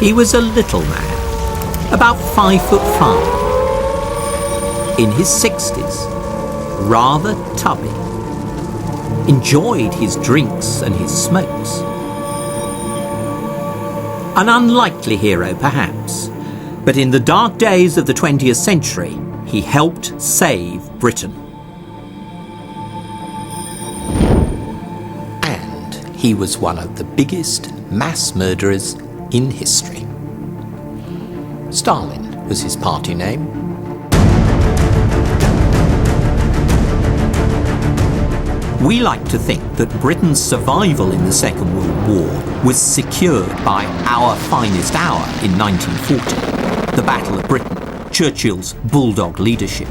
He was a little man, about 5'5", in his 60s, rather tubby, enjoyed his drinks and his smokes. An unlikely hero, perhaps, but in the dark days of the 20th century, he helped save Britain. And he was one of the biggest mass murderers in history. Stalin was his party name. We like to think that Britain's survival in the Second World War was secured by our finest hour in 1940, the Battle of Britain, Churchill's bulldog leadership.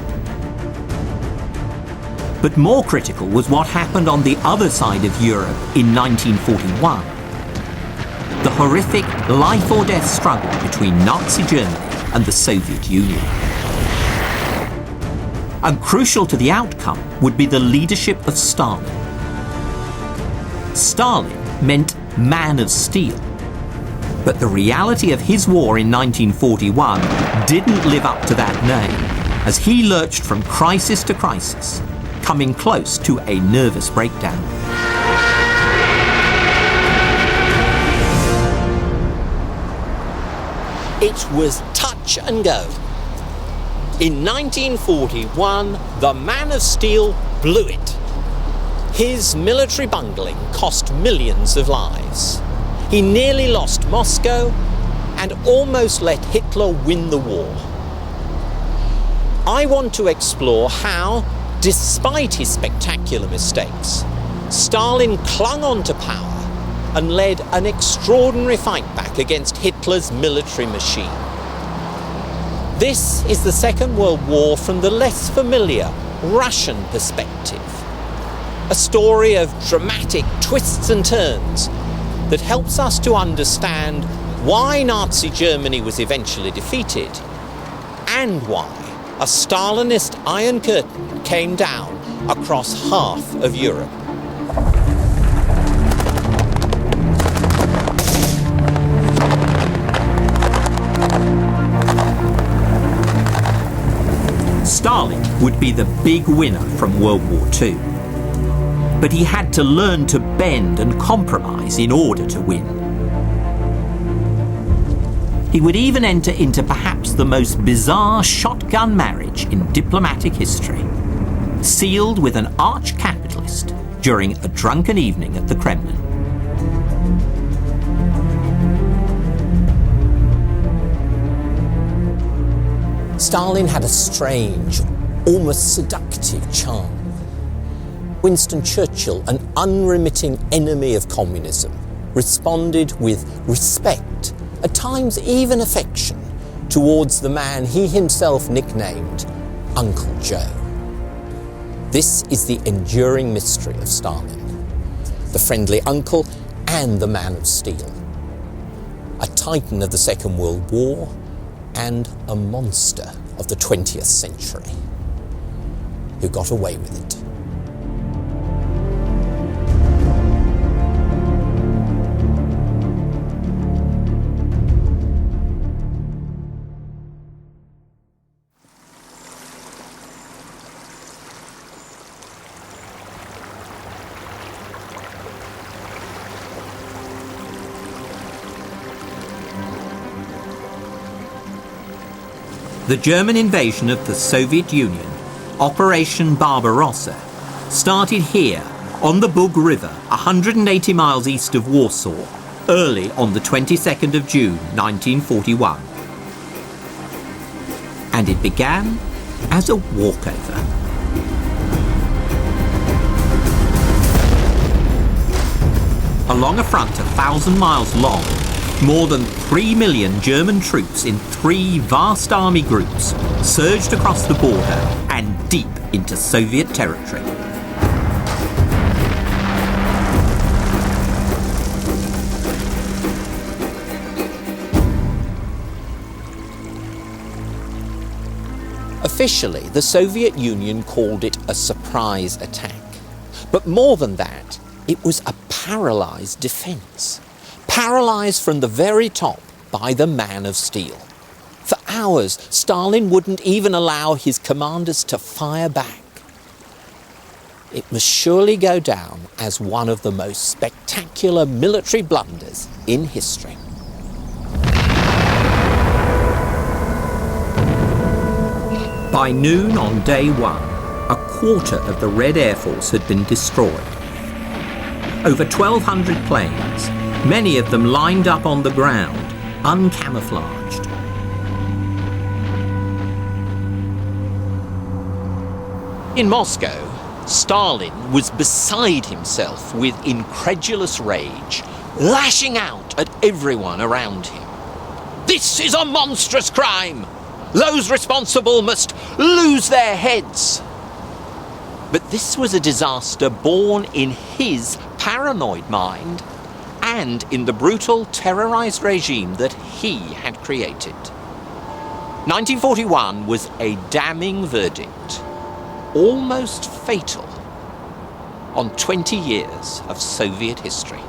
But more critical was what happened on the other side of Europe in 1941. The horrific life-or-death struggle between Nazi Germany and the Soviet Union. And crucial to the outcome would be the leadership of Stalin. Stalin meant man of steel, but the reality of his war in 1941 didn't live up to that name, as he lurched from crisis to crisis, coming close to a nervous breakdown. It was touch and go. In 1941, the Man of Steel blew it. His military bungling cost millions of lives. He nearly lost Moscow and almost let Hitler win the war. I want to explore how, despite his spectacular mistakes, Stalin clung on to power and led an extraordinary fight back against Hitler's military machine. This is the Second World War from the less familiar Russian perspective. A story of dramatic twists and turns that helps us to understand why Nazi Germany was eventually defeated and why a Stalinist Iron Curtain came down across half of Europe. Stalin would be the big winner from World War II. But he had to learn to bend and compromise in order to win. He would even enter into perhaps the most bizarre shotgun marriage in diplomatic history, sealed with an arch-capitalist during a drunken evening at the Kremlin. Stalin had a strange, almost seductive charm. Winston Churchill, an unremitting enemy of communism, responded with respect, at times even affection, towards the man he himself nicknamed Uncle Joe. This is the enduring mystery of Stalin, the friendly uncle and the man of steel, a titan of the Second World War and a monster of the 20th century, who got away with it. The German invasion of the Soviet Union, Operation Barbarossa, started here on the Bug River, 180 miles east of Warsaw, early on the 22nd of June 1941. And it began as a walkover. Along a front 1,000 miles long, more than 3 million German troops in 3 vast army groups surged across the border and deep into Soviet territory. Officially, the Soviet Union called it a surprise attack. But more than that, it was a paralysed defence. Paralysed from the very top by the man of steel. For hours, Stalin wouldn't even allow his commanders to fire back. It must surely go down as one of the most spectacular military blunders in history. By noon on day one, a quarter of the Red Air Force had been destroyed. Over 1,200 planes, many of them lined up on the ground, uncamouflaged. In Moscow, Stalin was beside himself with incredulous rage, lashing out at everyone around him. "This is a monstrous crime! Those responsible must lose their heads!" But this was a disaster born in his paranoid mind and in the brutal, terrorized regime that he had created. 1941 was a damning verdict, almost fatal, on 20 years of Soviet history.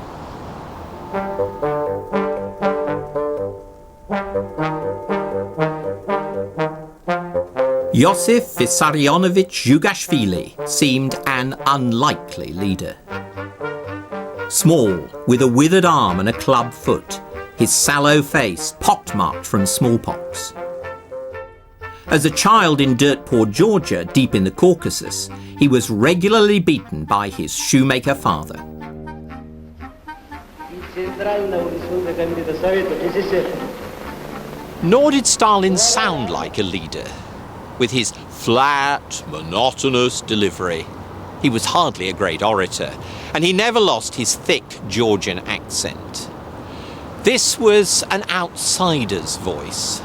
Yosif Vissarionovich Zhugashvili seemed an unlikely leader. Small, with a withered arm and a club foot, his sallow face pockmarked from smallpox. As a child in dirt-poor Georgia, deep in the Caucasus, he was regularly beaten by his shoemaker father. Nor did Stalin sound like a leader. With his flat, monotonous delivery, he was hardly a great orator, and he never lost his thick Georgian accent. This was an outsider's voice,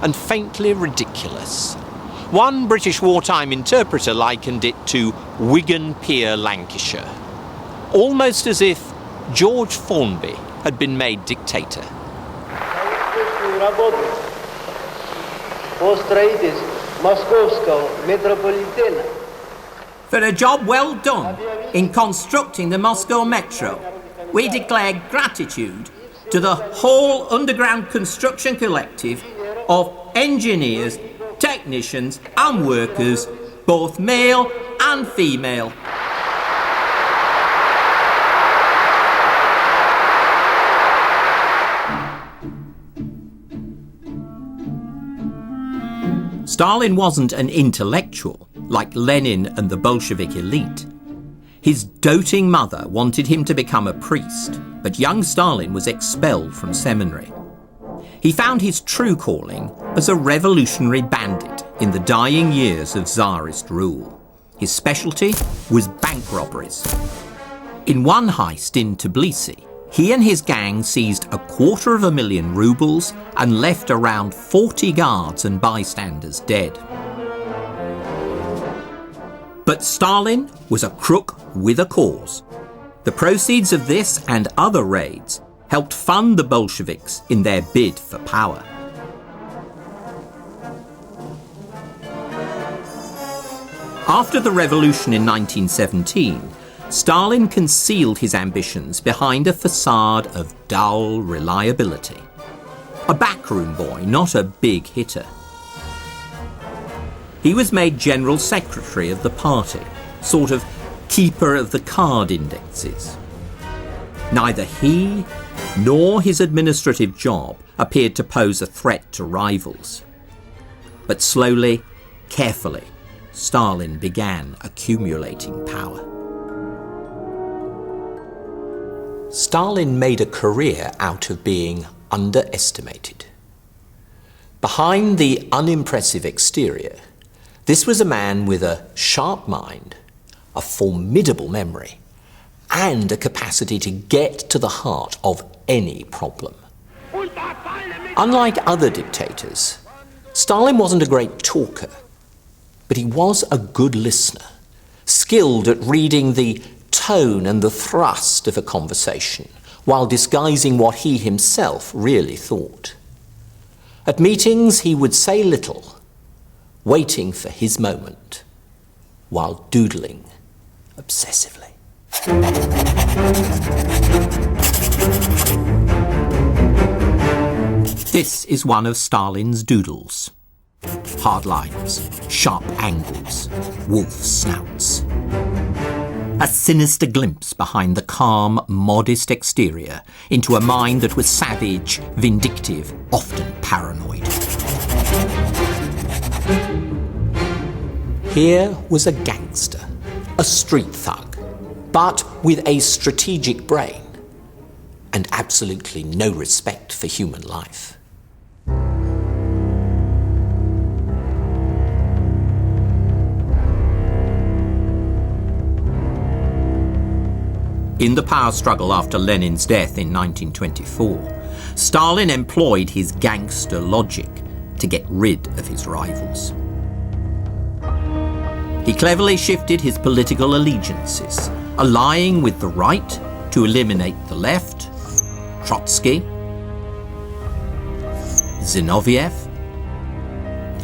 and faintly ridiculous. One British wartime interpreter likened it to Wigan Pier, Lancashire, almost as if George Formby had been made dictator. For a job well done in constructing the Moscow Metro, we declare gratitude to the whole underground construction collective of engineers, technicians and workers, both male and female. Stalin wasn't an intellectual like Lenin and the Bolshevik elite. His doting mother wanted him to become a priest, but young Stalin was expelled from seminary. He found his true calling as a revolutionary bandit in the dying years of Tsarist rule. His specialty was bank robberies. In one heist in Tbilisi, he and his gang seized 250,000 rubles and left around 40 guards and bystanders dead. But Stalin was a crook with a cause. The proceeds of this and other raids helped fund the Bolsheviks in their bid for power. After the revolution in 1917, Stalin concealed his ambitions behind a facade of dull reliability. A backroom boy, not a big hitter. He was made general secretary of the party, sort of keeper of the card indexes. Neither he nor his administrative job appeared to pose a threat to rivals. But slowly, carefully, Stalin began accumulating power. Stalin made a career out of being underestimated. Behind the unimpressive exterior, this was a man with a sharp mind, a formidable memory, and a capacity to get to the heart of any problem. Unlike other dictators, Stalin wasn't a great talker, but he was a good listener, skilled at reading the tone and the thrust of a conversation while disguising what he himself really thought. At meetings, he would say little, waiting for his moment, while doodling obsessively. This is one of Stalin's doodles. Hard lines, sharp angles, wolf snouts. A sinister glimpse behind the calm, modest exterior into a mind that was savage, vindictive, often paranoid. Here was a gangster, a street thug, but with a strategic brain and absolutely no respect for human life. In the power struggle after Lenin's death in 1924, Stalin employed his gangster logic to get rid of his rivals. He cleverly shifted his political allegiances, allying with the right to eliminate the left, Trotsky, Zinoviev,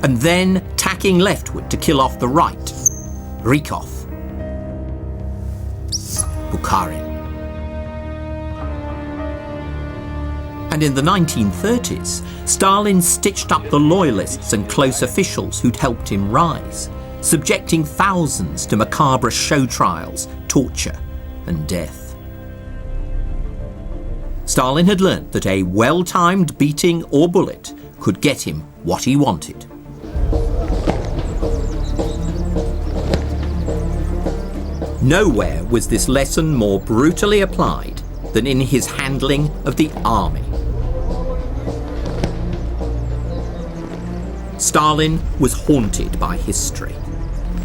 and then tacking leftward to kill off the right, Rykov, Bukharin. And in the 1930s, Stalin stitched up the loyalists and close officials who'd helped him rise, subjecting thousands to macabre show trials, torture, and death. Stalin had learnt that a well-timed beating or bullet could get him what he wanted. Nowhere was this lesson more brutally applied than in his handling of the army. Stalin was haunted by history.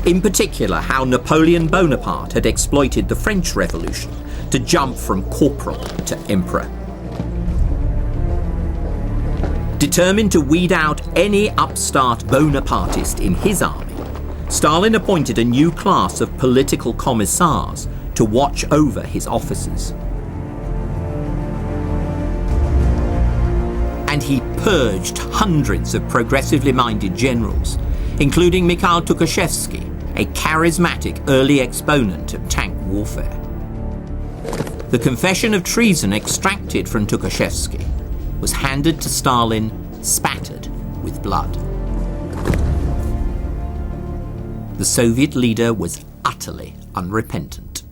In particular, how Napoleon Bonaparte had exploited the French Revolution to jump from corporal to emperor. Determined to weed out any upstart Bonapartist in his army, Stalin appointed a new class of political commissars to watch over his officers. And he purged hundreds of progressively minded generals, including Mikhail Tukhachevsky, a charismatic early exponent of tank warfare. The confession of treason extracted from Tukhachevsky was handed to Stalin spattered with blood. The Soviet leader was utterly unrepentant.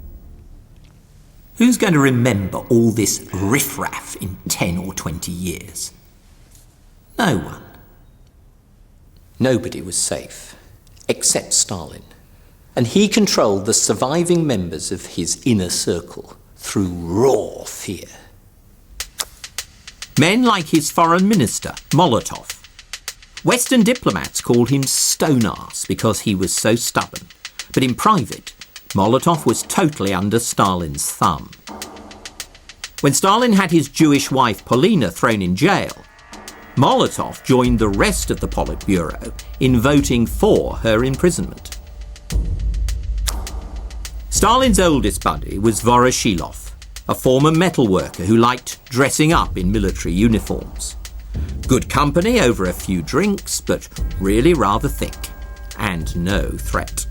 Who's going to remember all this riffraff in 10 or 20 years? No one. Nobody was safe, except Stalin, and he controlled the surviving members of his inner circle through raw fear. Men like his foreign minister, Molotov. Western diplomats called him stone-ass because he was so stubborn, but in private, Molotov was totally under Stalin's thumb. When Stalin had his Jewish wife Polina thrown in jail, Molotov joined the rest of the Politburo in voting for her imprisonment. Stalin's oldest buddy was Voroshilov, a former metal worker who liked dressing up in military uniforms. Good company over a few drinks, but really rather thick, and no threat.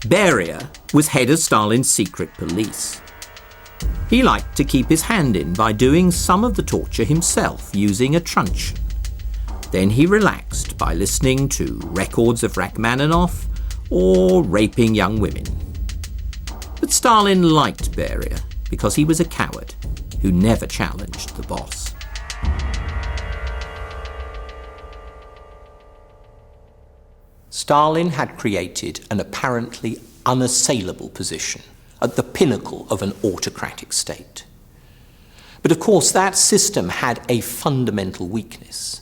Beria was head of Stalin's secret police. He liked to keep his hand in by doing some of the torture himself using a truncheon. Then he relaxed by listening to records of Rachmaninoff or raping young women. But Stalin liked Beria because he was a coward who never challenged the boss. Stalin had created an apparently unassailable position at the pinnacle of an autocratic state. But of course, that system had a fundamental weakness.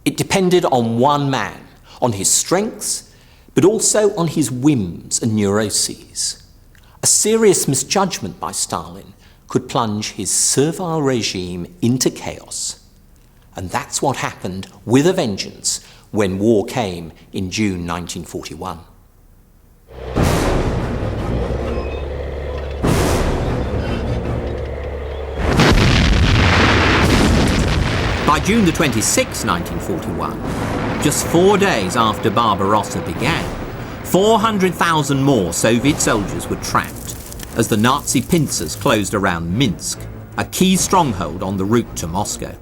It depended on one man, on his strengths, but also on his whims and neuroses. A serious misjudgment by Stalin could plunge his servile regime into chaos. And that's what happened with a vengeance when war came in June 1941. By June the 26th, 1941, just 4 days after Barbarossa began, 400,000 more Soviet soldiers were trapped as the Nazi pincers closed around Minsk a key stronghold on the route to Moscow.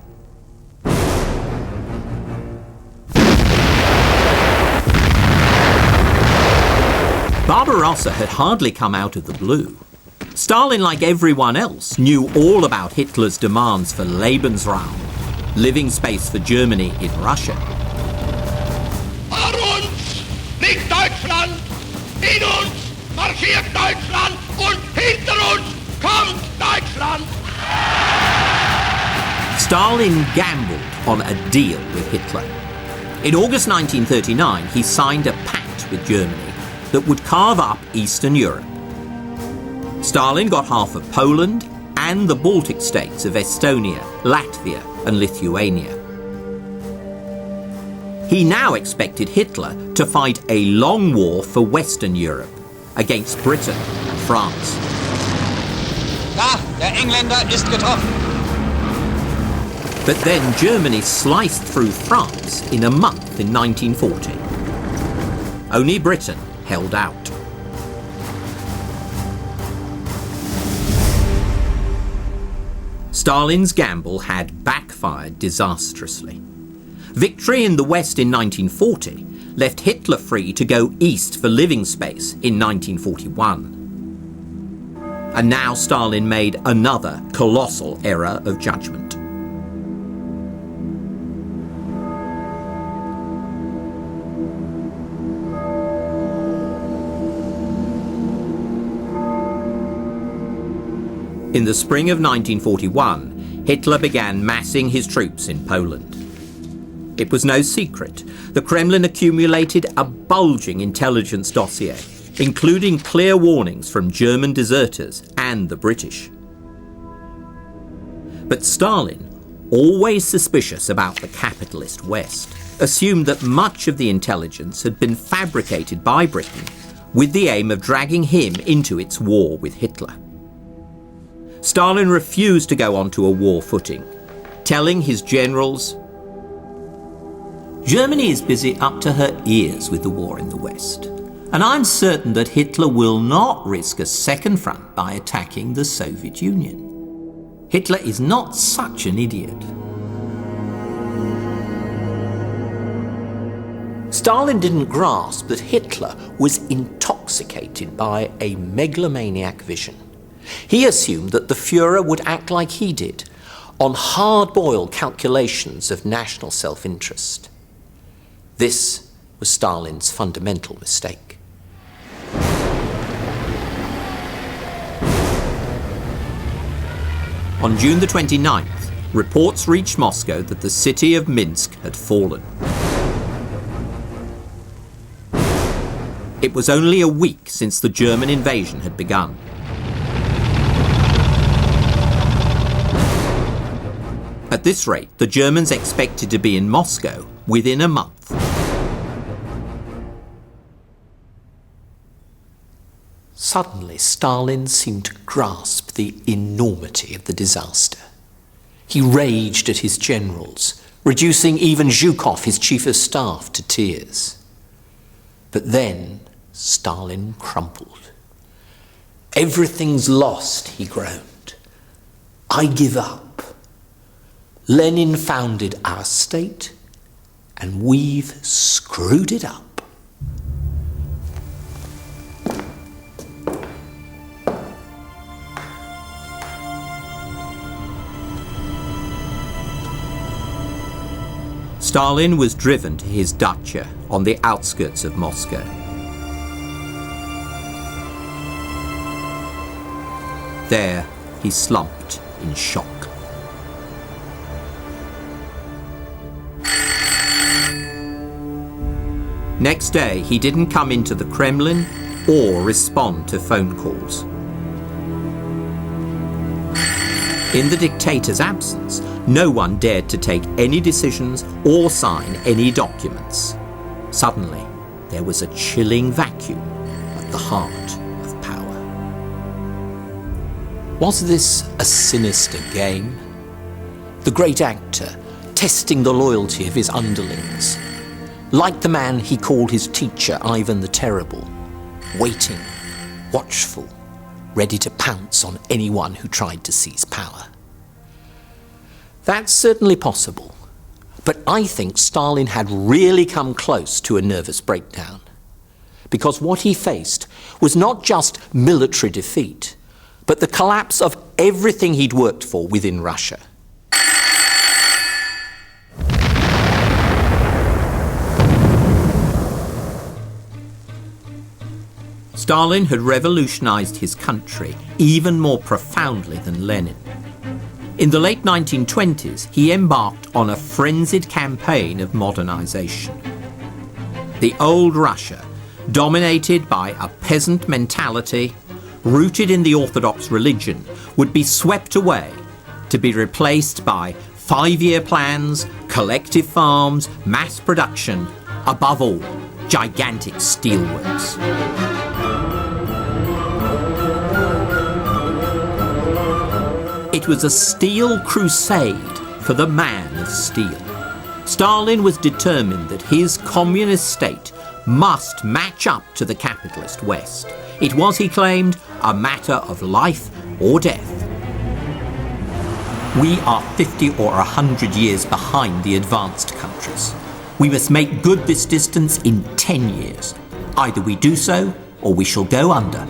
Barbarossa had hardly come out of the blue. Stalin, like everyone else, knew all about Hitler's demands for Lebensraum, living space for Germany in Russia. Vor uns liegt Deutschland, in uns marschiert Deutschland und hinter uns kommt Deutschland. Stalin gambled on a deal with Hitler. In August 1939, he signed a pact with Germany that would carve up Eastern Europe. Stalin got half of Poland and the Baltic states of Estonia, Latvia and Lithuania. He now expected Hitler to fight a long war for Western Europe against Britain and France. Da, der Engländer ist getroffen. But then Germany sliced through France in a month in 1940. Only Britain held out. Stalin's gamble had backfired disastrously. Victory in the West in 1940 left Hitler free to go east for living space in 1941. And now Stalin made another colossal error of judgment. In the spring of 1941, Hitler began massing his troops in Poland. It was no secret. The Kremlin accumulated a bulging intelligence dossier, including clear warnings from German deserters and the British. But Stalin, always suspicious about the capitalist West, assumed that much of the intelligence had been fabricated by Britain with the aim of dragging him into its war with Hitler. Stalin refused to go onto a war footing, telling his generals, "Germany is busy up to her ears with the war in the West, and I'm certain that Hitler will not risk a second front by attacking the Soviet Union. Hitler is not such an idiot." Stalin didn't grasp that Hitler was intoxicated by a megalomaniac vision. He assumed that the Führer would act like he did, on hard-boiled calculations of national self-interest. This was Stalin's fundamental mistake. On June the 29th, reports reached Moscow that the city of Minsk had fallen. It was only a week since the German invasion had begun. At this rate, the Germans expected to be in Moscow within a month. Suddenly, Stalin seemed to grasp the enormity of the disaster. He raged at his generals, reducing even Zhukov, his chief of staff, to tears. But then Stalin crumpled. "Everything's lost," he groaned. "I give up. Lenin founded our state, and we've screwed it up." Stalin was driven to his dacha on the outskirts of Moscow. There, he slumped in shock. Next day, he didn't come into the Kremlin or respond to phone calls. In the dictator's absence, no one dared to take any decisions or sign any documents. Suddenly, there was a chilling vacuum at the heart of power. Was this a sinister game? The great actor testing the loyalty of his underlings, like the man he called his teacher, Ivan the Terrible, waiting, watchful, ready to pounce on anyone who tried to seize power. That's certainly possible. But I think Stalin had really come close to a nervous breakdown. Because what he faced was not just military defeat, but the collapse of everything he'd worked for within Russia. Stalin had revolutionized his country even more profoundly than Lenin. In the late 1920s, he embarked on a frenzied campaign of modernization. The old Russia, dominated by a peasant mentality, rooted in the Orthodox religion, would be swept away to be replaced by 5-year plans, collective farms, mass production, above all, gigantic steelworks. It was a steel crusade for the man of steel. Stalin was determined that his communist state must match up to the capitalist West. It was, he claimed, a matter of life or death. We are 50 or 100 years behind the advanced countries. We must make good this distance in 10 years. Either we do so, or we shall go under.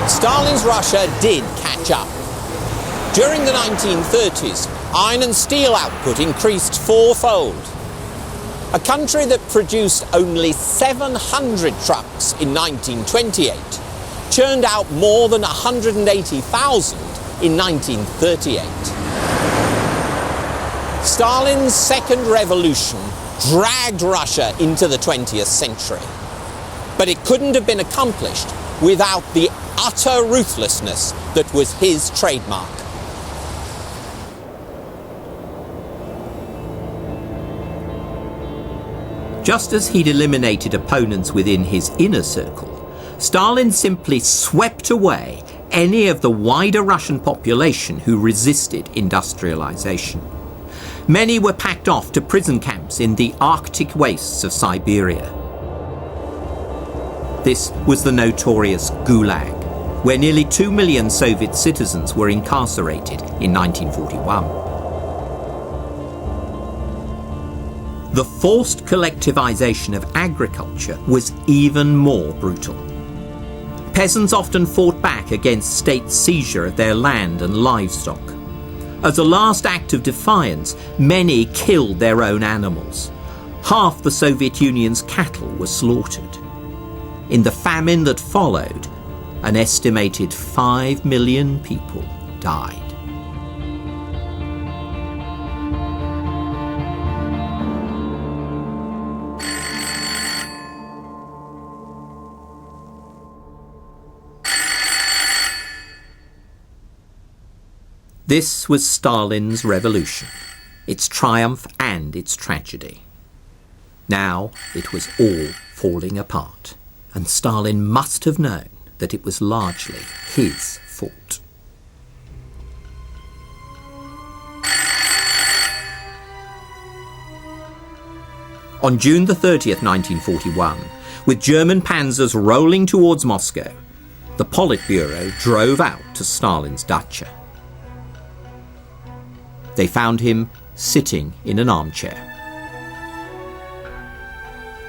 Stalin's Russia did catch up. During the 1930s, iron and steel output increased fourfold. A country that produced only 700 trucks in 1928 churned out more than 180,000 in 1938. Stalin's second revolution dragged Russia into the 20th century. But it couldn't have been accomplished without the utter ruthlessness that was his trademark. Just as he'd eliminated opponents within his inner circle, Stalin simply swept away any of the wider Russian population who resisted industrialization. Many were packed off to prison camps in the Arctic wastes of Siberia. This was the notorious Gulag, where nearly 2 million Soviet citizens were incarcerated in 1941. The forced collectivization of agriculture was even more brutal. Peasants often fought back against state seizure of their land and livestock. As a last act of defiance, many killed their own animals. Half the Soviet Union's cattle were slaughtered. In the famine that followed, an estimated 5 million people died. This was Stalin's revolution, its triumph and its tragedy. Now it was all falling apart, and Stalin must have known that it was largely his fault. On June the 30th, 1941, with German panzers rolling towards Moscow, the Politburo drove out to Stalin's dacha. They found him sitting in an armchair.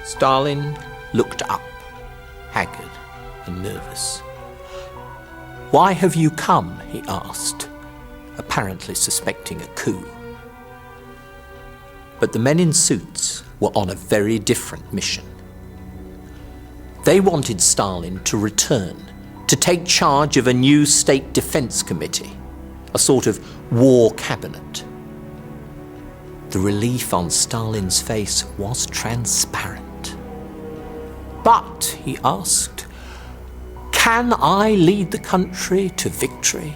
Stalin looked up, haggard and nervous. "Why have you come?" he asked, apparently suspecting a coup. But the men in suits were on a very different mission. They wanted Stalin to return, to take charge of a new state defense committee, a sort of war cabinet. The relief on Stalin's face was transparent. "But," he asked, "can I lead the country to victory?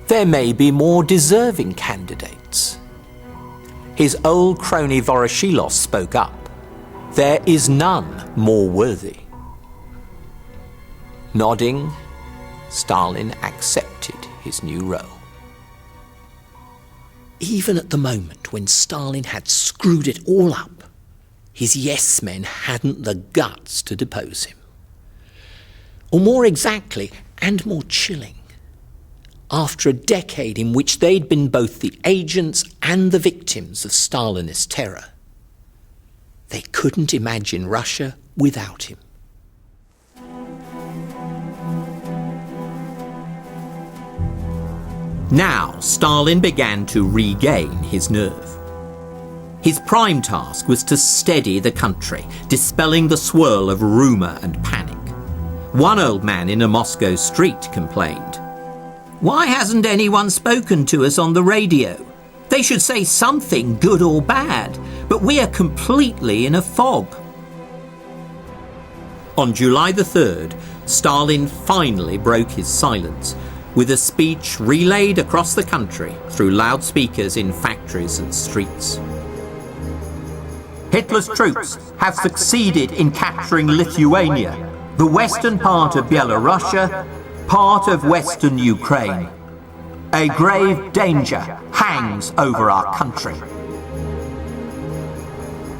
There may be more deserving candidates." His old crony Voroshilov spoke up. "There is none more worthy." Nodding, Stalin accepted his new role. Even at the moment when Stalin had screwed it all up, his yes-men hadn't the guts to depose him. Or more exactly, and more chilling, after a decade in which they'd been both the agents and the victims of Stalinist terror, they couldn't imagine Russia without him. Now Stalin began to regain his nerve. His prime task was to steady the country, dispelling the swirl of rumour and panic. One old man in a Moscow street complained, "Why hasn't anyone spoken to us on the radio? They should say something, good or bad, but we are completely in a fog." On July the 3rd, Stalin finally broke his silence, with a speech relayed across the country through loudspeakers in factories and streets. Hitler's troops have succeeded in capturing Lithuania, the western part of Belorussia, part of western Ukraine. A grave danger hangs over our country.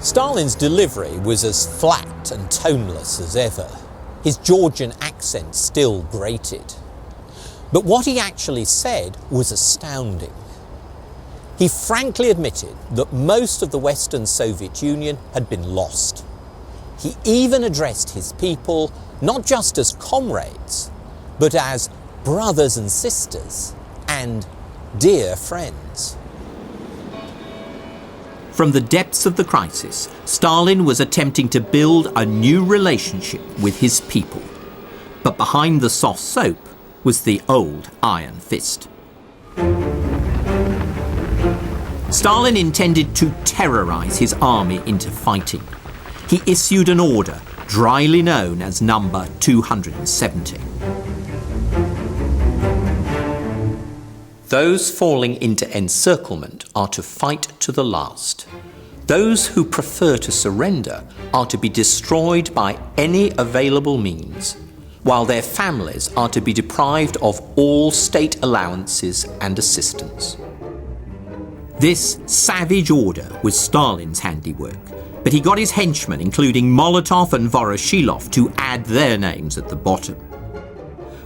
Stalin's delivery was as flat and toneless as ever. His Georgian accent still grated. But what he actually said was astounding. He frankly admitted that most of the Western Soviet Union had been lost. He even addressed his people not just as comrades, but as brothers and sisters and dear friends. From the depths of the crisis, Stalin was attempting to build a new relationship with his people. But behind the soft soap was the old iron fist. Stalin intended to terrorize his army into fighting. He issued an order, dryly known as Number 270. Those falling into encirclement are to fight to the last. Those who prefer to surrender are to be destroyed by any available means, while their families are to be deprived of all state allowances and assistance. This savage order was Stalin's handiwork, but he got his henchmen, including Molotov and Voroshilov, to add their names at the bottom.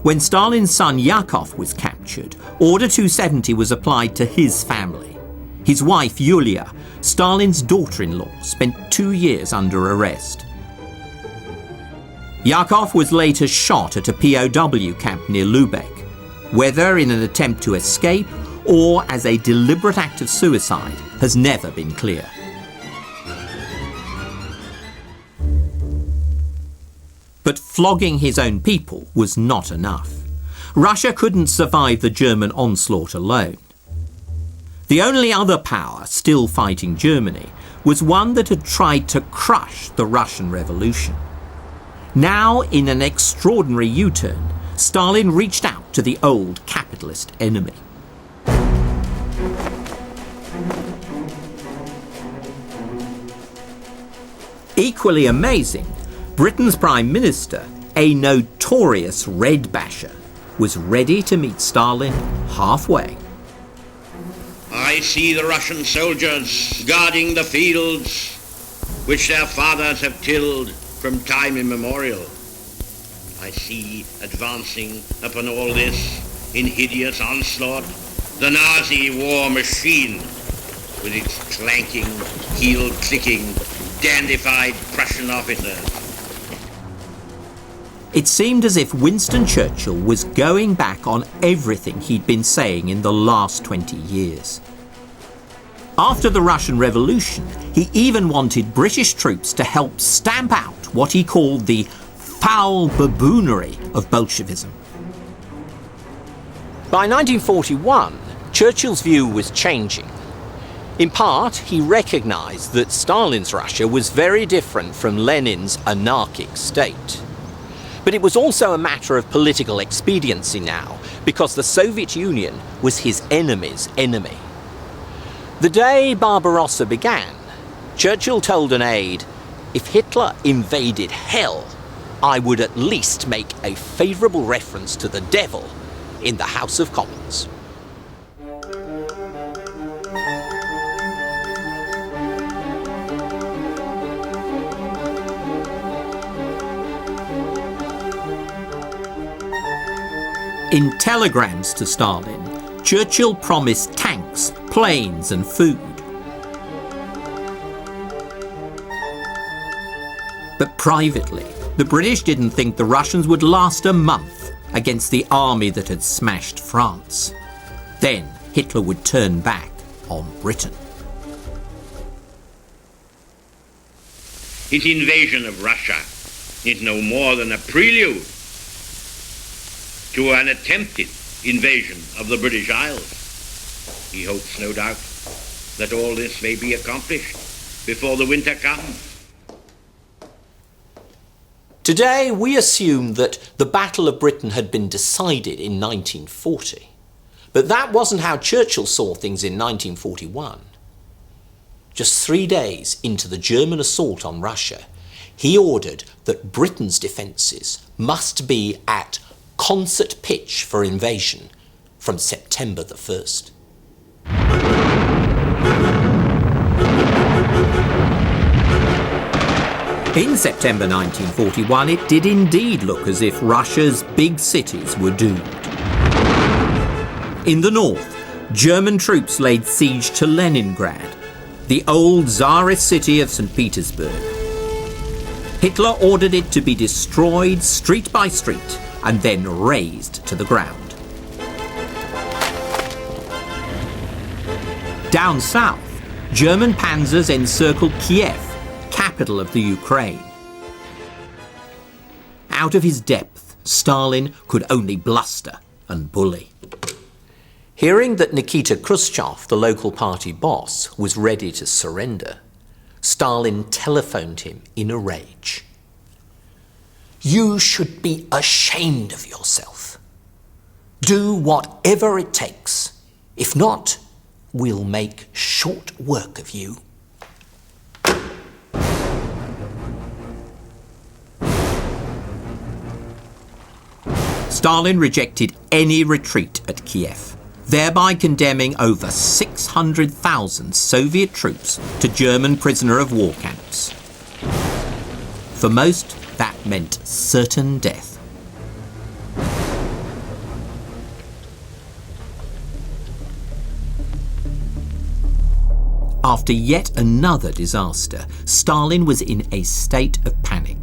When Stalin's son Yakov was captured, Order 270 was applied to his family. His wife, Yulia, Stalin's daughter-in-law, spent 2 years under arrest. Yakov was later shot at a POW camp near Lubeck, whether in an attempt to escape or as a deliberate act of suicide has never been clear. But flogging his own people was not enough. Russia couldn't survive the German onslaught alone. The only other power still fighting Germany was one that had tried to crush the Russian Revolution. Now, in an extraordinary U-turn, Stalin reached out to the old capitalist enemy. Equally amazing, Britain's Prime Minister, a notorious red basher, was ready to meet Stalin halfway. I see the Russian soldiers guarding the fields which their fathers have tilled from time immemorial. I see advancing upon all this in hideous onslaught the Nazi war machine with its clanking, heel-clicking, dandified Prussian officers. It seemed as if Winston Churchill was going back on everything he'd been saying in the last 20 years. After the Russian Revolution, he even wanted British troops to help stamp out what he called the foul baboonery of Bolshevism. By 1941, Churchill's view was changing. In part, he recognised that Stalin's Russia was very different from Lenin's anarchic state. But it was also a matter of political expediency now, because the Soviet Union was his enemy's enemy. The day Barbarossa began, Churchill told an aide, "If Hitler invaded hell, I would at least make a favourable reference to the devil in the House of Commons." In telegrams to Stalin, Churchill promised tanks, planes and food. But privately, the British didn't think the Russians would last a month against the army that had smashed France. Then Hitler would turn back on Britain. His invasion of Russia is no more than a prelude to an attempted invasion of the British Isles. He hopes, no doubt, that all this may be accomplished before the winter comes. Today, we assume that the Battle of Britain had been decided in 1940. But that wasn't how Churchill saw things in 1941. Just 3 days into the German assault on Russia, he ordered that Britain's defences must be at concert pitch for invasion from September the 1st. In September 1941, it did indeed look as if Russia's big cities were doomed. In the north, German troops laid siege to Leningrad, the old Tsarist city of St. Petersburg. Hitler ordered it to be destroyed street by street and then razed to the ground. Down south, German panzers encircled Kiev, capital of the Ukraine. Out of his depth, Stalin could only bluster and bully. Hearing that Nikita Khrushchev, the local party boss, was ready to surrender, Stalin telephoned him in a rage. "You should be ashamed of yourself. Do whatever it takes. If not, we'll make short work of you." Stalin rejected any retreat at Kiev, thereby condemning over 600,000 Soviet troops to German prisoner of war camps. For most, that meant certain death. After yet another disaster, Stalin was in a state of panic.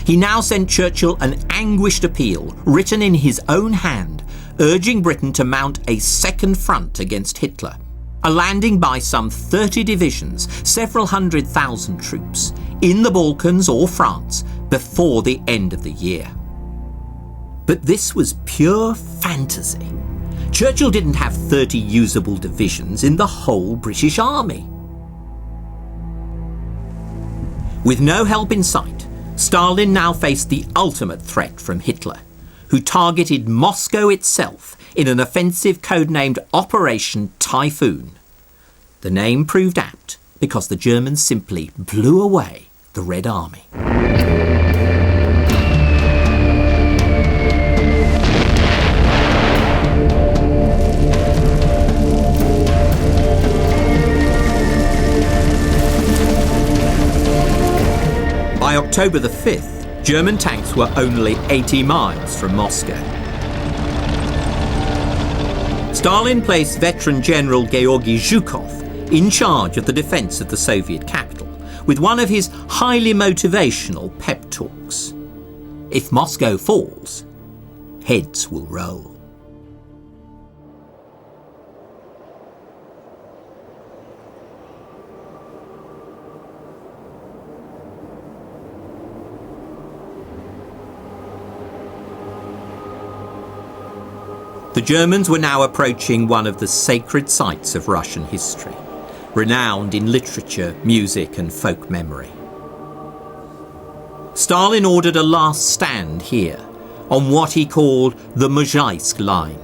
He now sent Churchill an anguished appeal, written in his own hand, urging Britain to mount a second front against Hitler, a landing by some 30 divisions, several 100,000 troops, in the Balkans or France before the end of the year. But this was pure fantasy. Churchill didn't have 30 usable divisions in the whole British army. With no help in sight, Stalin now faced the ultimate threat from Hitler, who targeted Moscow itself in an offensive codenamed Operation Typhoon. The name proved apt because the Germans simply blew away the Red Army. By October the 5th, German tanks were only 80 miles from Moscow. Stalin placed veteran General Georgy Zhukov in charge of the defence of the Soviet capital, with one of his highly motivational pep talks. If Moscow falls, heads will roll. The Germans were now approaching one of the sacred sites of Russian history, renowned in literature, music and folk memory. Stalin ordered a last stand here, on what he called the Mozhaisk Line.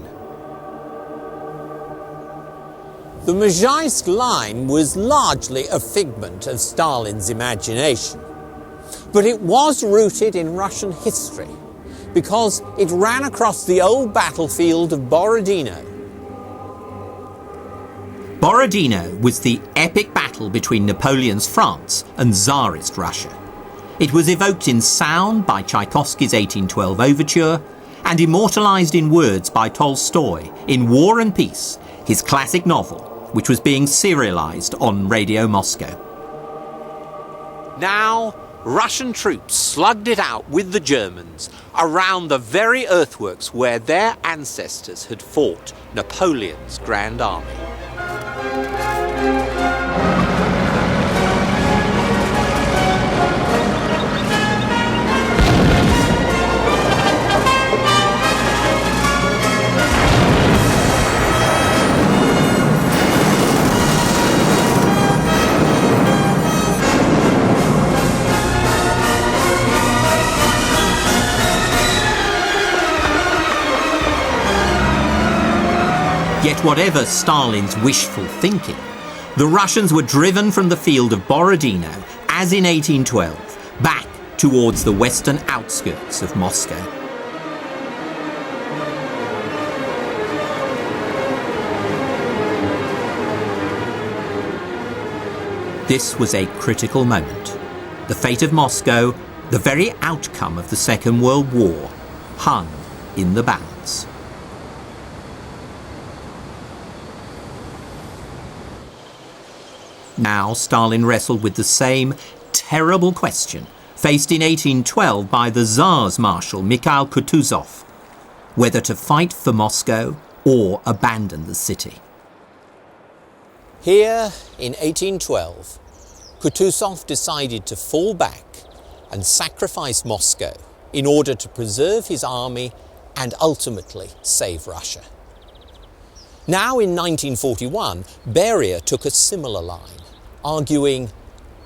The Mozhaisk Line was largely a figment of Stalin's imagination, but it was rooted in Russian history, because it ran across the old battlefield of Borodino. Borodino was the epic battle between Napoleon's France and Tsarist Russia. It was evoked in sound by Tchaikovsky's 1812 overture and immortalised in words by Tolstoy in War and Peace, his classic novel, which was being serialised on Radio Moscow. Now, Russian troops slugged it out with the Germans around the very earthworks where their ancestors had fought Napoleon's Grand Army. Yet whatever Stalin's wishful thinking, the Russians were driven from the field of Borodino, as in 1812, back towards the western outskirts of Moscow. This was a critical moment. The fate of Moscow, the very outcome of the Second World War, hung in the balance. Now Stalin wrestled with the same terrible question faced in 1812 by the Tsar's Marshal Mikhail Kutuzov, whether to fight for Moscow or abandon the city. Here, in 1812, Kutuzov decided to fall back and sacrifice Moscow in order to preserve his army and ultimately save Russia. Now, in 1941, Beria took a similar line, arguing,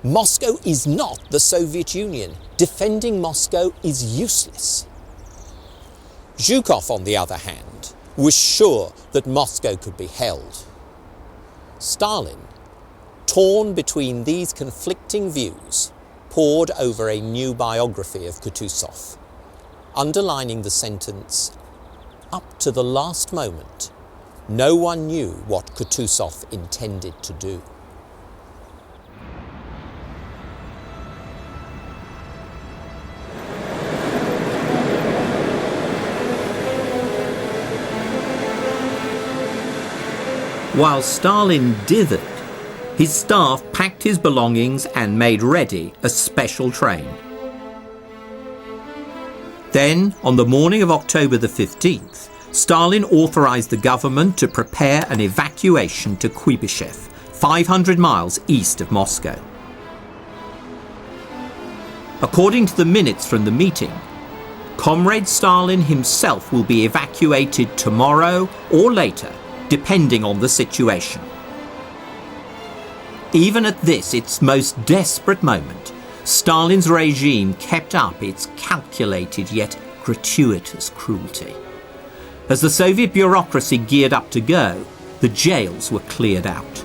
Moscow is not the Soviet Union. Defending Moscow is useless. Zhukov, on the other hand, was sure that Moscow could be held. Stalin, torn between these conflicting views, pored over a new biography of Kutuzov, underlining the sentence, up to the last moment, no one knew what Kutuzov intended to do. While Stalin dithered, his staff packed his belongings and made ready a special train. Then, on the morning of October the 15th, Stalin authorised the government to prepare an evacuation to Kuibyshev, 500 miles east of Moscow. According to the minutes from the meeting, Comrade Stalin himself will be evacuated tomorrow or later, depending on the situation. Even at this, its most desperate moment, Stalin's regime kept up its calculated yet gratuitous cruelty. As the Soviet bureaucracy geared up to go, the jails were cleared out.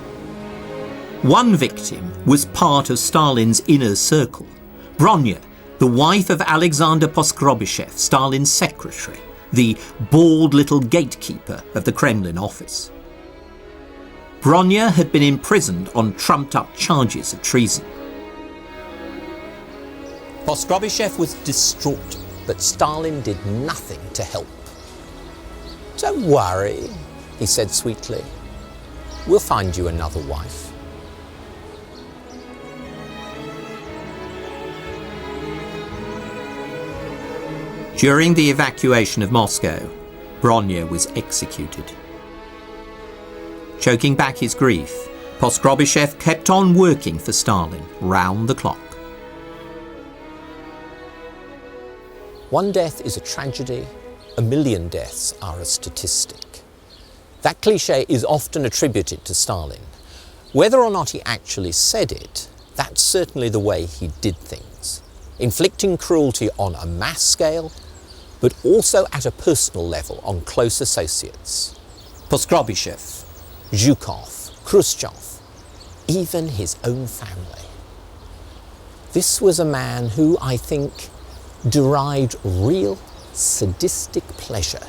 One victim was part of Stalin's inner circle, Bronya, the wife of Alexander Poskrobyshev, Stalin's secretary, the bald little gatekeeper of the Kremlin office. Bronya had been imprisoned on trumped-up charges of treason. Poskrobyshev was distraught, but Stalin did nothing to help. Don't worry, he said sweetly. We'll find you another wife. During the evacuation of Moscow, Bronya was executed. Choking back his grief, Poskrobyshev kept on working for Stalin round the clock. One death is a tragedy, a million deaths are a statistic. That cliché is often attributed to Stalin. Whether or not he actually said it, that's certainly the way he did things, inflicting cruelty on a mass scale, but also at a personal level on close associates. Poskrobyshev, Zhukov, Khrushchev, even his own family. This was a man who, I think, derived real sadistic pleasure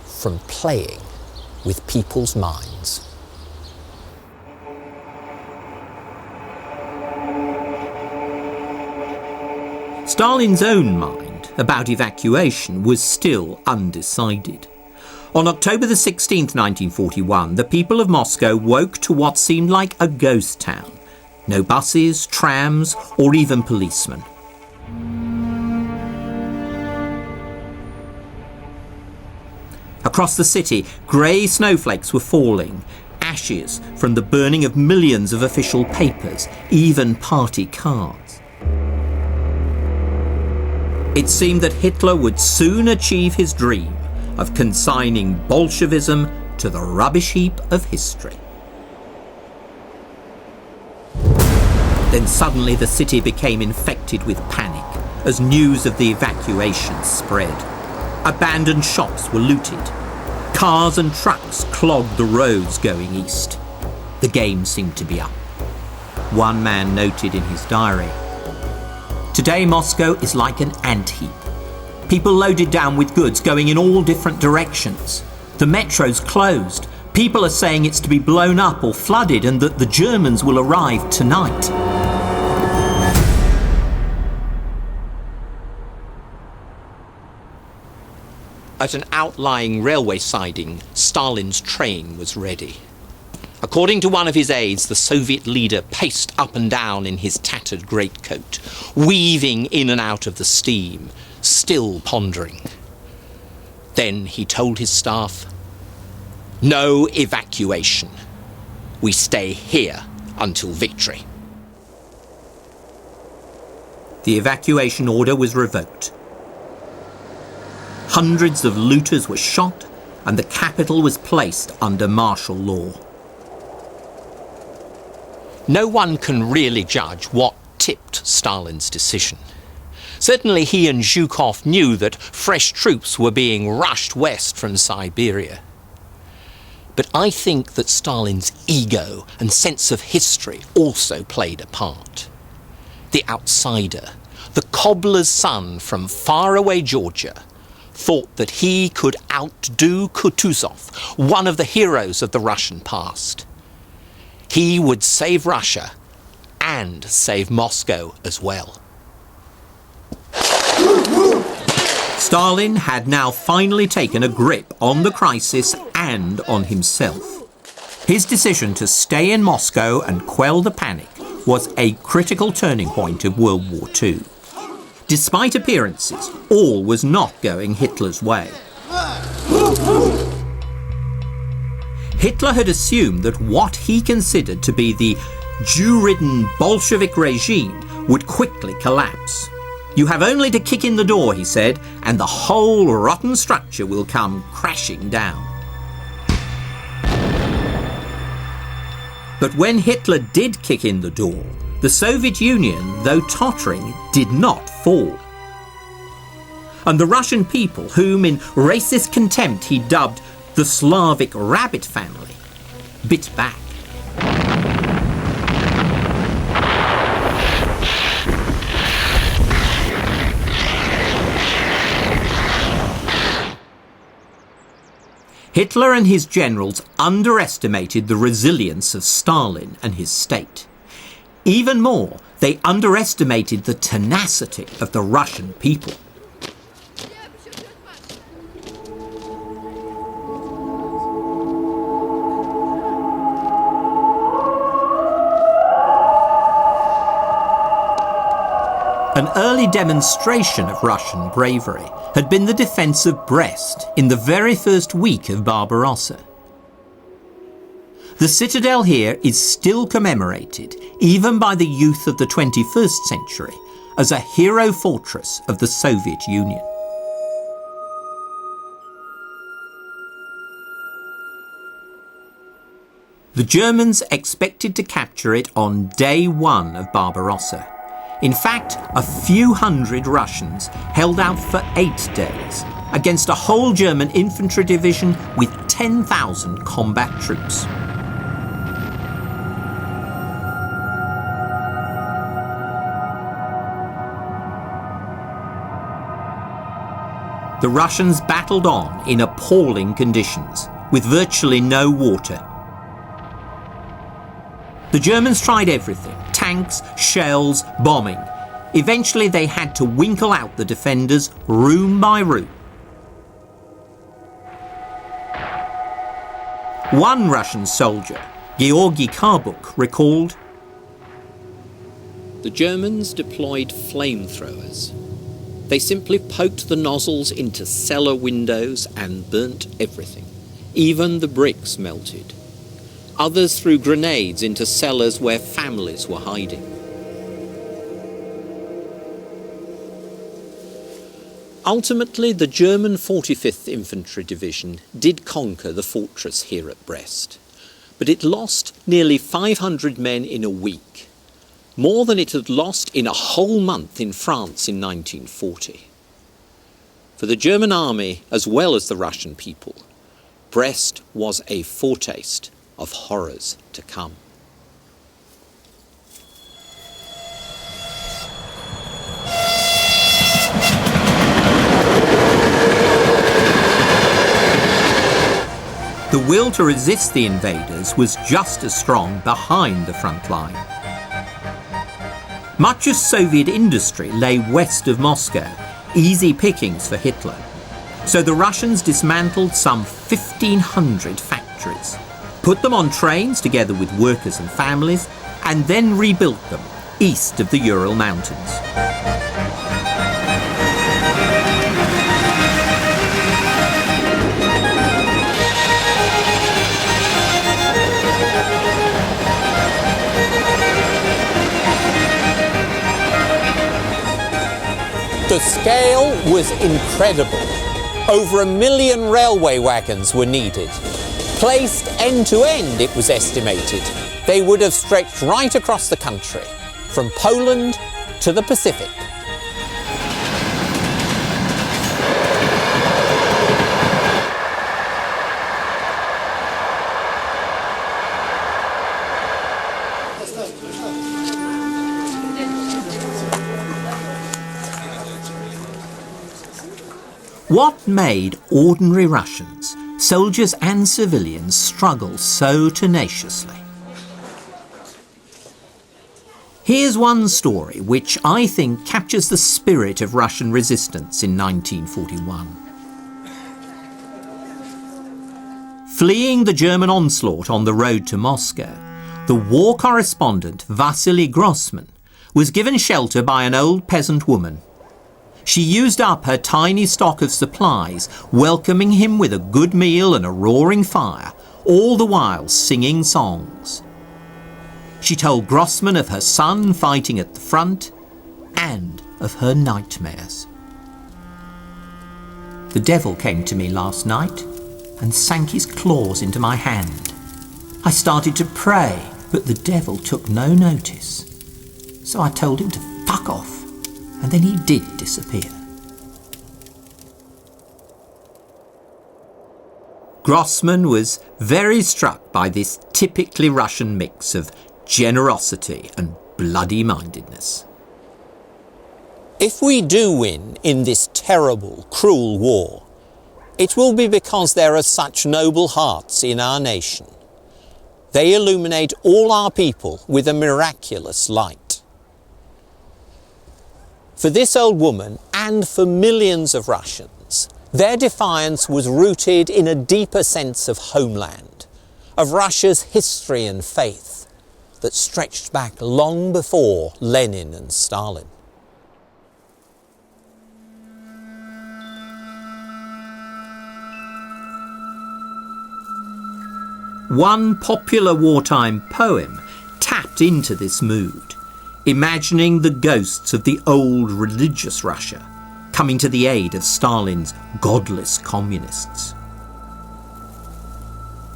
from playing with people's minds. Stalin's own mind, about evacuation was still undecided. On October the 16th, 1941, the people of Moscow woke to what seemed like a ghost town. No buses, trams, or even policemen. Across the city, grey snowflakes were falling, ashes from the burning of millions of official papers, even party cards. It seemed that Hitler would soon achieve his dream of consigning Bolshevism to the rubbish heap of history. Then suddenly the city became infected with panic as news of the evacuation spread. Abandoned shops were looted. Cars and trucks clogged the roads going east. The game seemed to be up. One man noted in his diary, "Today Moscow is like an ant heap. People loaded down with goods going in all different directions. The metro's closed. People are saying it's to be blown up or flooded and that the Germans will arrive tonight." At an outlying railway siding, Stalin's train was ready. According to one of his aides, the Soviet leader paced up and down in his tattered greatcoat, weaving in and out of the steam, still pondering. Then he told his staff, "No evacuation. We stay here until victory." The evacuation order was revoked. Hundreds of looters were shot, and the capital was placed under martial law. No one can really judge what tipped Stalin's decision. Certainly he and Zhukov knew that fresh troops were being rushed west from Siberia. But I think that Stalin's ego and sense of history also played a part. The outsider, the cobbler's son from faraway Georgia, thought that he could outdo Kutuzov, one of the heroes of the Russian past. He would save Russia and save Moscow as well. Stalin had now finally taken a grip on the crisis and on himself. His decision to stay in Moscow and quell the panic was a critical turning point of World War II. Despite appearances, all was not going Hitler's way. Hitler had assumed that what he considered to be the Jew-ridden Bolshevik regime would quickly collapse. "You have only to kick in the door," he said, "and the whole rotten structure will come crashing down." But when Hitler did kick in the door, the Soviet Union, though tottering, did not fall. And the Russian people, whom in racist contempt he dubbed the Slavic rabbit family, bit back. Hitler and his generals underestimated the resilience of Stalin and his state. Even more, they underestimated the tenacity of the Russian people. An early demonstration of Russian bravery had been the defence of Brest in the very first week of Barbarossa. The citadel here is still commemorated, even by the youth of the 21st century, as a hero fortress of the Soviet Union. The Germans expected to capture it on day one of Barbarossa. In fact, a few hundred Russians held out for 8 days against a whole German infantry division with 10,000 combat troops. The Russians battled on in appalling conditions, with virtually no water. The Germans tried everything: tanks, shells, bombing. Eventually they had to winkle out the defenders room by room. One Russian soldier, Georgy Karbuk, recalled, "The Germans deployed flamethrowers. They simply poked the nozzles into cellar windows and burnt everything. Even the bricks melted. Others threw grenades into cellars where families were hiding." Ultimately, the German 45th Infantry Division did conquer the fortress here at Brest, but it lost nearly 500 men in a week, more than it had lost in a whole month in France in 1940. For the German army, as well as the Russian people, Brest was a foretaste of horrors to come. The will to resist the invaders was just as strong behind the front line. Much of Soviet industry lay west of Moscow, easy pickings for Hitler. So the Russians dismantled some 1,500 factories, put them on trains together with workers and families, and then rebuilt them east of the Ural Mountains. The scale was incredible. Over 1 million railway wagons were needed. Placed end to end, it was estimated, they would have stretched right across the country, from Poland to the Pacific. What made ordinary Russians, soldiers and civilians, struggle so tenaciously? Here's one story which I think captures the spirit of Russian resistance in 1941. Fleeing the German onslaught on the road to Moscow, the war correspondent Vasily Grossman was given shelter by an old peasant woman. She used up her tiny stock of supplies, welcoming him with a good meal and a roaring fire, all the while singing songs. She told Grossman of her son fighting at the front and of her nightmares. "The devil came to me last night and sank his claws into my hand. I started to pray, but the devil took no notice. So I told him to fuck off. And then he did disappear." Grossman was very struck by this typically Russian mix of generosity and bloody-mindedness. If we do win in this terrible, cruel war, it will be because there are such noble hearts in our nation. They illuminate all our people with a miraculous light. For this old woman and for millions of Russians, their defiance was rooted in a deeper sense of homeland, of Russia's history and faith that stretched back long before Lenin and Stalin. One popular wartime poem tapped into this mood, imagining the ghosts of the old religious Russia coming to the aid of Stalin's godless communists.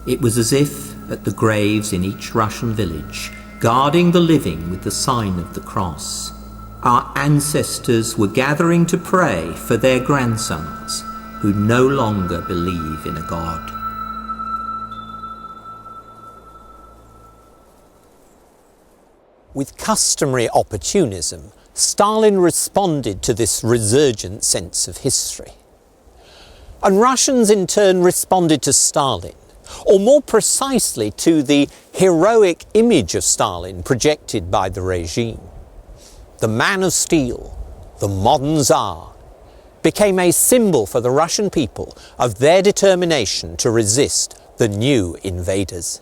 It was as if, at the graves in each Russian village, guarding the living with the sign of the cross, our ancestors were gathering to pray for their grandsons who no longer believe in a god. With customary opportunism, Stalin responded to this resurgent sense of history. And Russians in turn responded to Stalin, or more precisely to the heroic image of Stalin projected by the regime. the man of steel, the modern Tsar, became a symbol for the Russian people of their determination to resist the new invaders.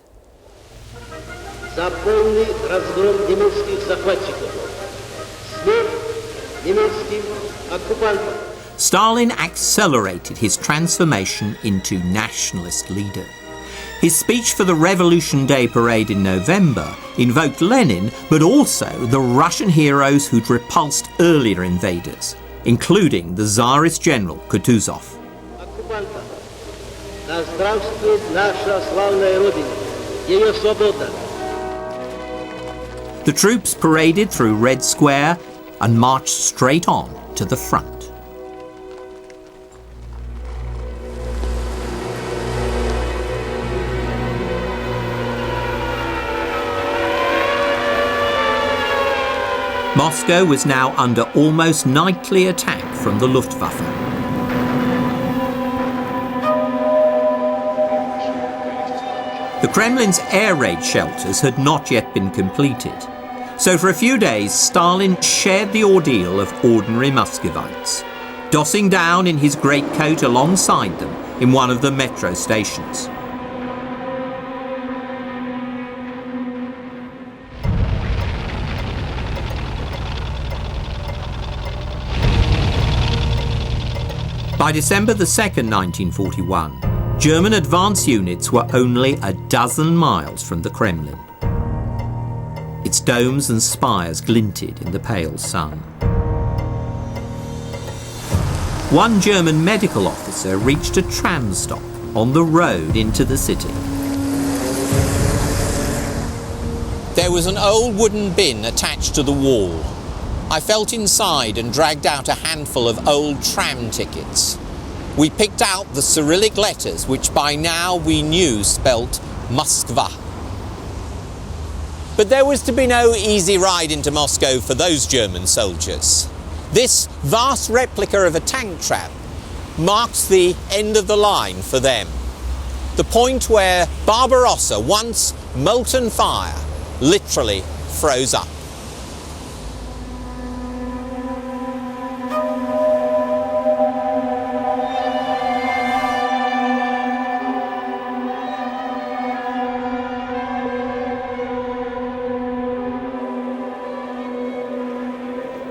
За полный разгром немецких захватчиков. Смерть немецким оккупантам. Stalin accelerated his transformation into nationalist leader. His speech for the Revolution Day parade in November invoked Lenin, but also the Russian heroes who'd repulsed earlier invaders, including the Tsarist general Kutuzov. Оккупантам. Да здравствует наша славная Родина, ее свобода. The troops paraded through Red Square and marched straight on to the front. Moscow was now under almost nightly attack from the Luftwaffe. The Kremlin's air raid shelters had not yet been completed, so for a few days Stalin shared the ordeal of ordinary Muscovites, dossing down in his greatcoat alongside them in one of the metro stations. By December the 2nd, 1941, German advance units were only a dozen miles from the Kremlin. Its domes and spires glinted in the pale sun. One German medical officer reached a tram stop on the road into the city. There was an old wooden bin attached to the wall. I felt inside and dragged out a handful of old tram tickets. We picked out the Cyrillic letters, which by now we knew spelt Moskva. But there was to be no easy ride into Moscow for those German soldiers. This vast replica of a tank trap marks the end of the line for them. The point where Barbarossa, once molten fire, literally froze up.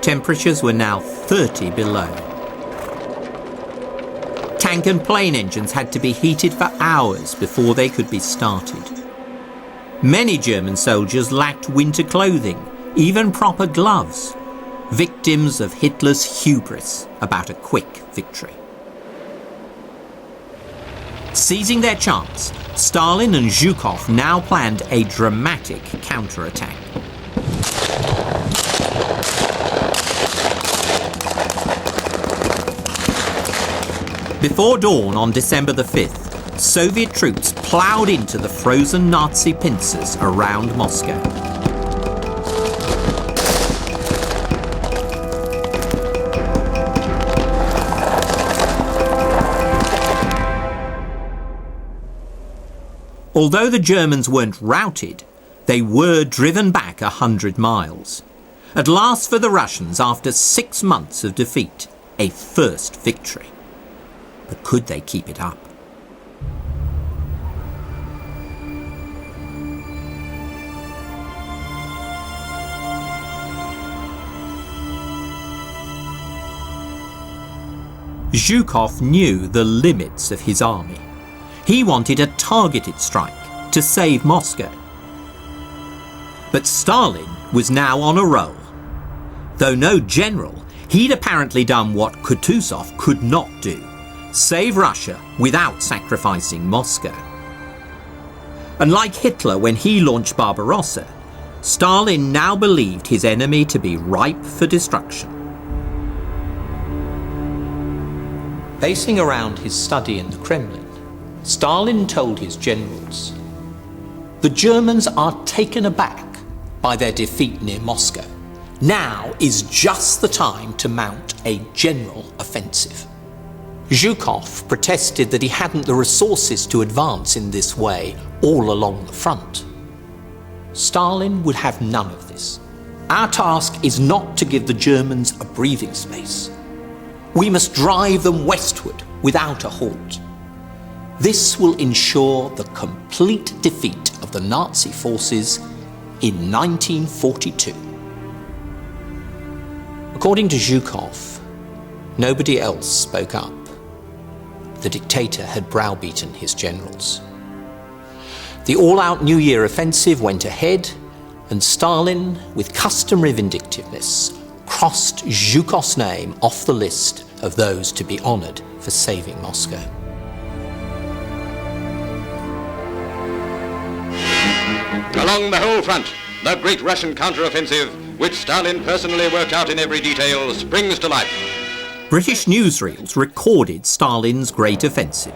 Temperatures were now 30 below. Tank and plane engines had to be heated for hours before they could be started. Many German soldiers lacked winter clothing, even proper gloves, victims of Hitler's hubris about a quick victory. Seizing their chance, Stalin and Zhukov now planned a dramatic counterattack. Before dawn on December the 5th, Soviet troops ploughed into the frozen Nazi pincers around Moscow. Although the Germans weren't routed, they were driven back 100 miles. At last for the Russians, after 6 months of defeat, a first victory. But could they keep it up? Zhukov knew the limits of his army. He wanted a targeted strike to save Moscow. But Stalin was now on a roll. Though no general, he'd apparently done what Kutuzov could not do: save Russia without sacrificing Moscow. And like Hitler when he launched Barbarossa, Stalin now believed his enemy to be ripe for destruction. Pacing around his study in the Kremlin, Stalin told his generals, "The Germans are taken aback by their defeat near Moscow. Now is just the time to mount a general offensive." Zhukov protested that he hadn't the resources to advance in this way all along the front. Stalin would have none of this. Our task is not to give the Germans a breathing space. We must drive them westward without a halt. This will ensure the complete defeat of the Nazi forces in 1942. According to Zhukov, nobody else spoke up. The dictator had browbeaten his generals. The all-out New Year offensive went ahead, and Stalin, with customary vindictiveness, crossed Zhukov's name off the list of those to be honoured for saving Moscow. Along the whole front, the great Russian counter-offensive, which Stalin personally worked out in every detail, springs to life. British newsreels recorded Stalin's great offensive.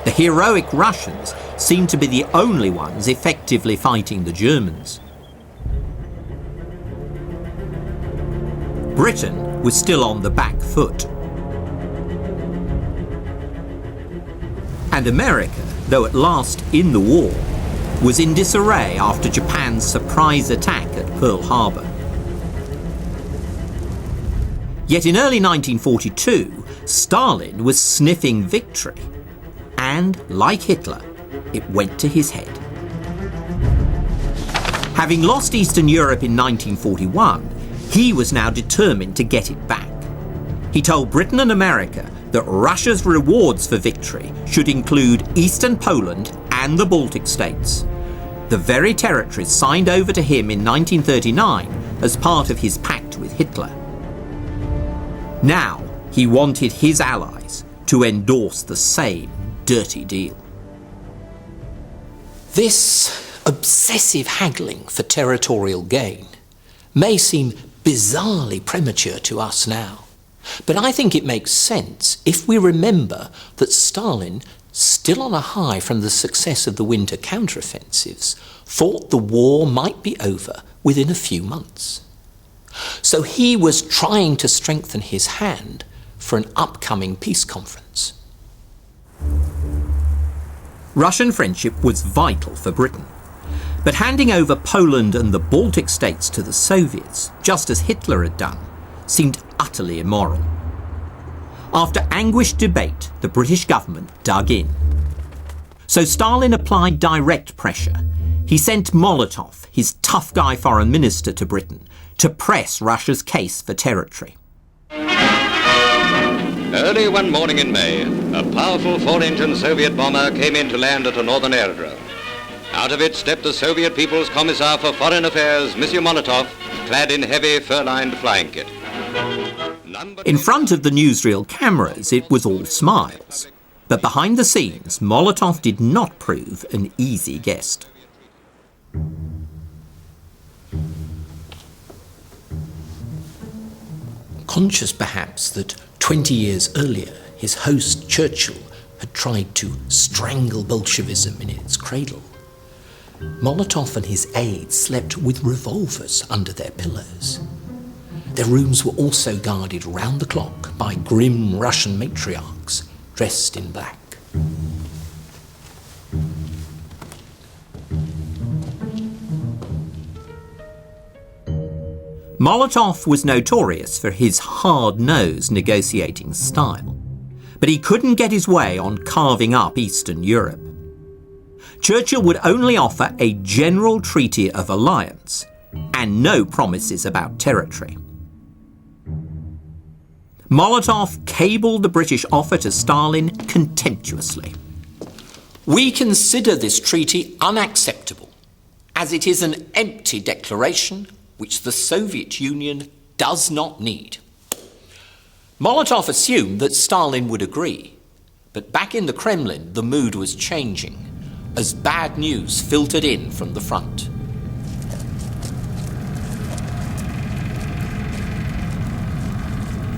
The heroic Russians seemed to be the only ones effectively fighting the Germans. Britain was still on the back foot. And America, though at last in the war, was in disarray after Japan's surprise attack at Pearl Harbor. Yet in early 1942, Stalin was sniffing victory. And, like Hitler, it went to his head. Having lost Eastern Europe in 1941, he was now determined to get it back. He told Britain and America that Russia's rewards for victory should include Eastern Poland and the Baltic states, the very territories signed over to him in 1939 as part of his pact with Hitler. Now he wanted his allies to endorse the same dirty deal. This obsessive haggling for territorial gain may seem bizarrely premature to us now, but I think it makes sense if we remember that Stalin, still on a high from the success of the winter counteroffensives, thought the war might be over within a few months. So he was trying to strengthen his hand for an upcoming peace conference. Russian friendship was vital for Britain, but handing over Poland and the Baltic states to the Soviets, just as Hitler had done, seemed utterly immoral. After anguished debate, the British government dug in. So Stalin applied direct pressure. He sent Molotov, his tough guy foreign minister, to Britain to press Russia's case for territory. Early one morning in May, a powerful 4-engine Soviet bomber came in to land at a northern aerodrome. Out of it stepped the Soviet People's Commissar for Foreign Affairs, Monsieur Molotov, clad in heavy fur-lined flying kit. In front of the newsreel cameras, it was all smiles. But behind the scenes, Molotov did not prove an easy guest. Conscious perhaps that 20 years earlier his host Churchill had tried to strangle Bolshevism in its cradle, Molotov and his aides slept with revolvers under their pillows. Their rooms were also guarded round the clock by grim Russian matriarchs dressed in black. Molotov was notorious for his hard-nosed negotiating style, but he couldn't get his way on carving up Eastern Europe. Churchill would only offer a general treaty of alliance and no promises about territory. Molotov cabled the British offer to Stalin contemptuously. "We consider this treaty unacceptable, as it is an empty declaration which the Soviet Union does not need." Molotov assumed that Stalin would agree, but back in the Kremlin the mood was changing as bad news filtered in from the front.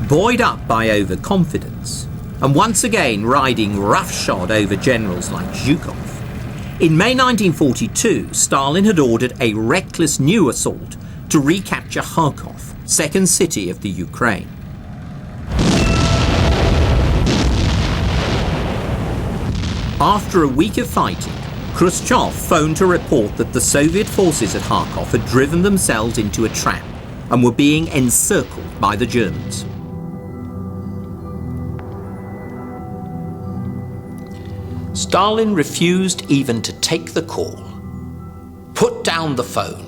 Buoyed up by overconfidence, and once again riding roughshod over generals like Zhukov, in May 1942 Stalin had ordered a reckless new assault to recapture Kharkov, second city of the Ukraine. After a week of fighting, Khrushchev phoned to report that the Soviet forces at Kharkov had driven themselves into a trap and were being encircled by the Germans. Stalin refused even to take the call, put down the phone,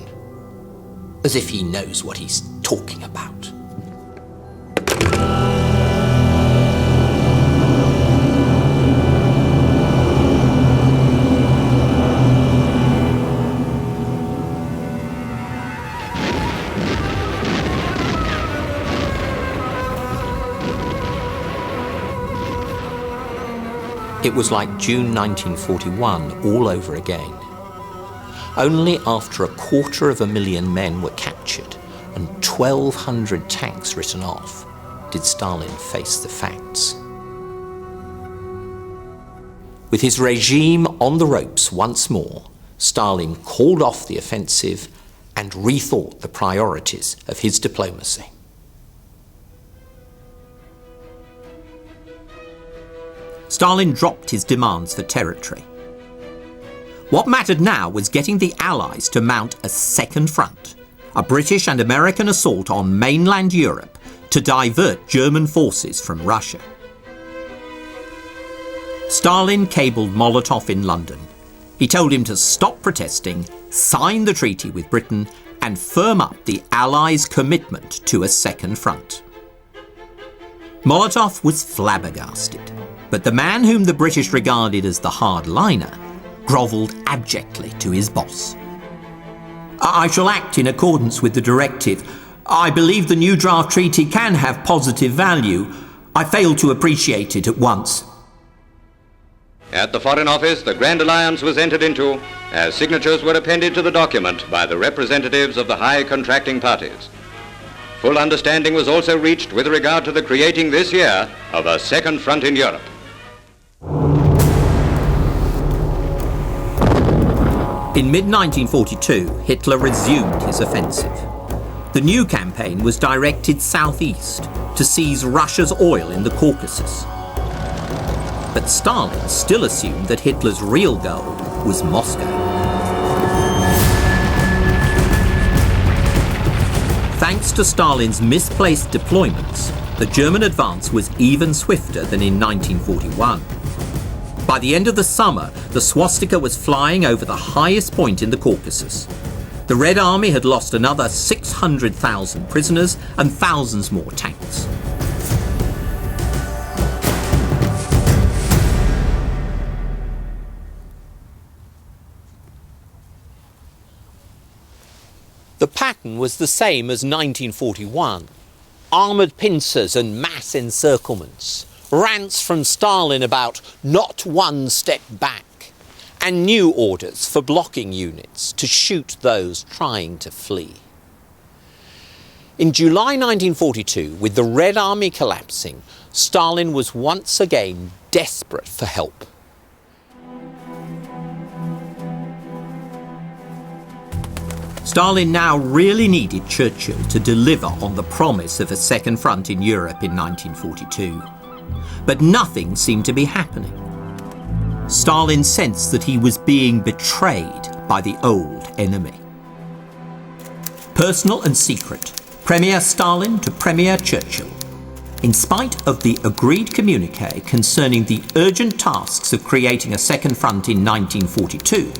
as if he knows what he's talking about. It was like June 1941 all over again. Only after 250,000 men were captured and 1,200 tanks written off did Stalin face the facts. With his regime on the ropes once more, Stalin called off the offensive and rethought the priorities of his diplomacy. Stalin dropped his demands for territory. What mattered now was getting the Allies to mount a second front, a British and American assault on mainland Europe to divert German forces from Russia. Stalin cabled Molotov in London. He told him to stop protesting, sign the treaty with Britain, and firm up the Allies' commitment to a second front. Molotov was flabbergasted, but the man whom the British regarded as the hardliner grovelled abjectly to his boss. I shall act in accordance with the directive. I believe the new draft treaty can have positive value. I failed to appreciate it at once. At the Foreign Office, the Grand Alliance was entered into as signatures were appended to the document by the representatives of the high contracting parties. Full understanding was also reached with regard to the creating this year of a second front in Europe. In mid-1942, Hitler resumed his offensive. The new campaign was directed southeast to seize Russia's oil in the Caucasus. But Stalin still assumed that Hitler's real goal was Moscow. Thanks to Stalin's misplaced deployments, the German advance was even swifter than in 1941. By the end of the summer, the swastika was flying over the highest point in the Caucasus. The Red Army had lost another 600,000 prisoners and thousands more tanks. The pattern was the same as 1941. Armoured pincers and mass encirclements. Rants from Stalin about not one step back, and new orders for blocking units to shoot those trying to flee. In July 1942, with the Red Army collapsing, Stalin was once again desperate for help. Stalin now really needed Churchill to deliver on the promise of a second front in Europe in 1942. But nothing seemed to be happening. Stalin sensed that he was being betrayed by the old enemy. Personal and secret, Premier Stalin to Premier Churchill. In spite of the agreed communiqué concerning the urgent tasks of creating a second front in 1942,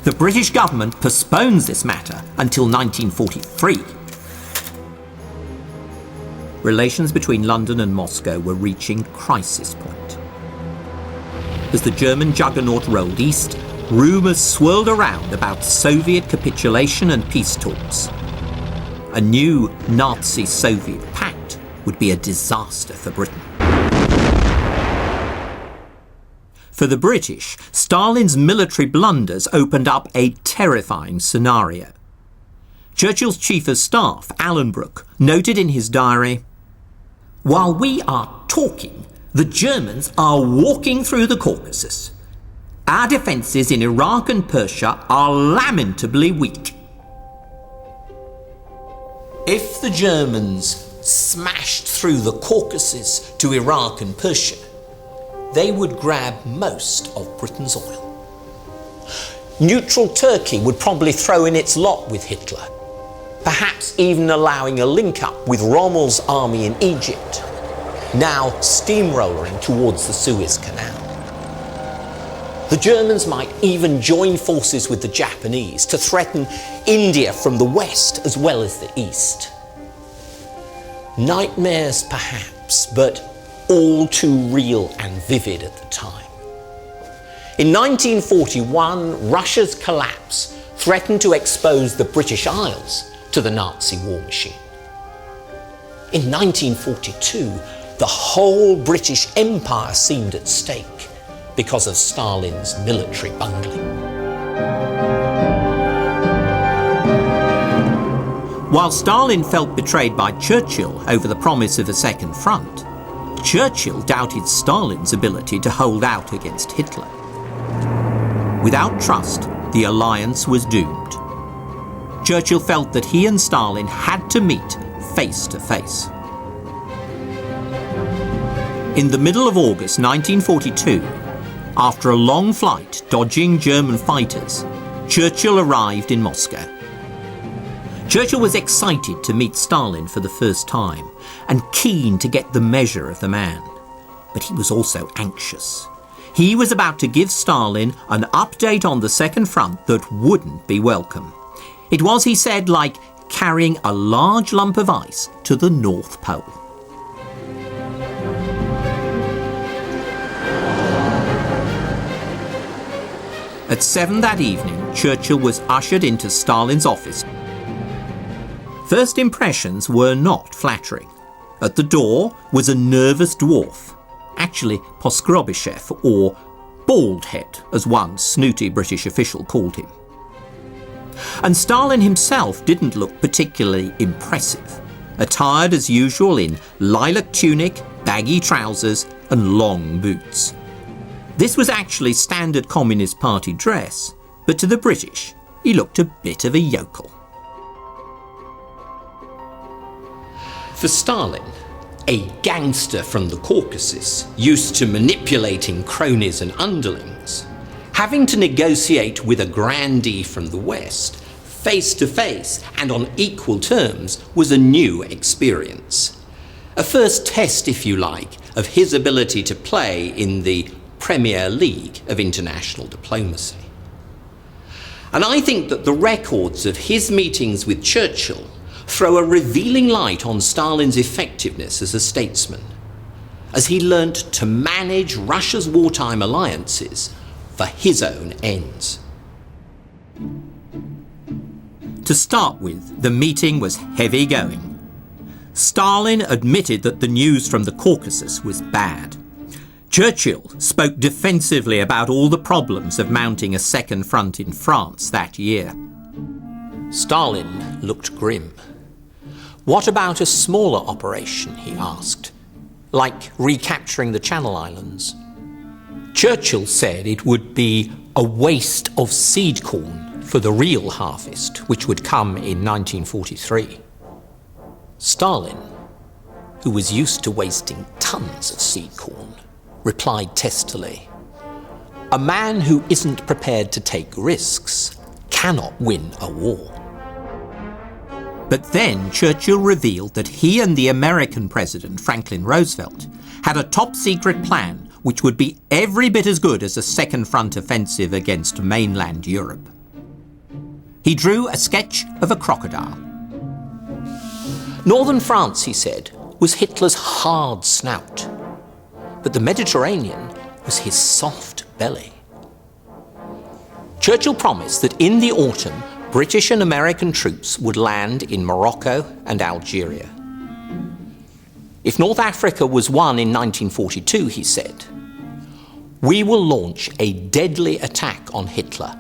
the British government postpones this matter until 1943. Relations between London and Moscow were reaching crisis point. As the German juggernaut rolled east, rumours swirled around about Soviet capitulation and peace talks. A new Nazi-Soviet pact would be a disaster for Britain. For the British, Stalin's military blunders opened up a terrifying scenario. Churchill's Chief of Staff, Alan Brooke, noted in his diary, "While we are talking, the Germans are walking through the Caucasus. Our defences in Iraq and Persia are lamentably weak." If the Germans smashed through the Caucasus to Iraq and Persia, they would grab most of Britain's oil. Neutral Turkey would probably throw in its lot with Hitler. perhaps even allowing a link-up with Rommel's army in Egypt, now steamrolling towards the Suez Canal. The Germans might even join forces with the Japanese to threaten India from the west as well as the east. Nightmares perhaps, but all too real and vivid at the time. In 1941, Russia's collapse threatened to expose the British Isles to the Nazi war machine. In 1942, the whole British Empire seemed at stake because of Stalin's military bungling. While Stalin felt betrayed by Churchill over the promise of a second front, Churchill doubted Stalin's ability to hold out against Hitler. Without trust, the alliance was doomed. Churchill felt that he and Stalin had to meet face to face. In the middle of August 1942, after a long flight dodging German fighters, Churchill arrived in Moscow. Churchill was excited to meet Stalin for the first time and keen to get the measure of the man. But he was also anxious. He was about to give Stalin an update on the Second Front that wouldn't be welcome. It was, he said, like carrying a large lump of ice to the North Pole. At 7 that evening, Churchill was ushered into Stalin's office. First impressions were not flattering. At the door was a nervous dwarf, actually Poskrovyshev, or Bald Head, as one snooty British official called him. And Stalin himself didn't look particularly impressive, attired as usual in lilac tunic, baggy trousers and long boots. This was actually standard Communist Party dress, but to the British, he looked a bit of a yokel. For Stalin, a gangster from the Caucasus, used to manipulating cronies and underlings, having to negotiate with a grandee from the West, face to face and on equal terms, was a new experience. A first test, if you like, of his ability to play in the Premier League of international diplomacy. And I think that the records of his meetings with Churchill throw a revealing light on Stalin's effectiveness as a statesman, as he learnt to manage Russia's wartime alliances for his own ends. To start with, the meeting was heavy going. Stalin admitted that the news from the Caucasus was bad. Churchill spoke defensively about all the problems of mounting a second front in France that year. Stalin looked grim. What about a smaller operation, he asked, like recapturing the Channel Islands? Churchill said it would be a waste of seed corn for the real harvest, which would come in 1943. Stalin, who was used to wasting tons of seed corn, replied testily, "A man who isn't prepared to take risks cannot win a war." But then Churchill revealed that he and the American president, Franklin Roosevelt, had a top-secret plan which would be every bit as good as a second front offensive against mainland Europe. He drew a sketch of a crocodile. Northern France, he said, was Hitler's hard snout, but the Mediterranean was his soft belly. Churchill promised that in the autumn, British and American troops would land in Morocco and Algeria. If North Africa was won in 1942, he said, we will launch a deadly attack on Hitler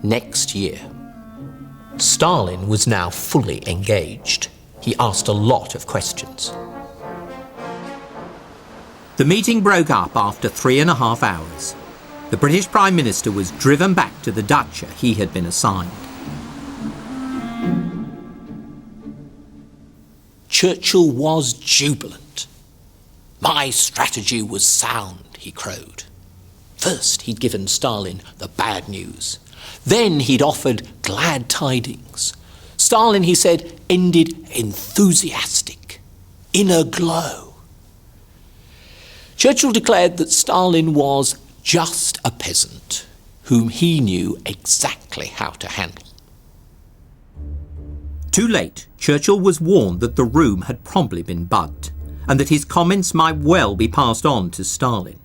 next year. Stalin was now fully engaged. He asked a lot of questions. The meeting broke up after 3.5 hours. The British Prime Minister was driven back to the dacha he had been assigned. Churchill was jubilant. My strategy was sound, he crowed. First, he'd given Stalin the bad news. Then he'd offered glad tidings. Stalin, he said, ended enthusiastic, in a glow. Churchill declared that Stalin was just a peasant whom he knew exactly how to handle. Too late, Churchill was warned that the room had probably been bugged, and that his comments might well be passed on to Stalin.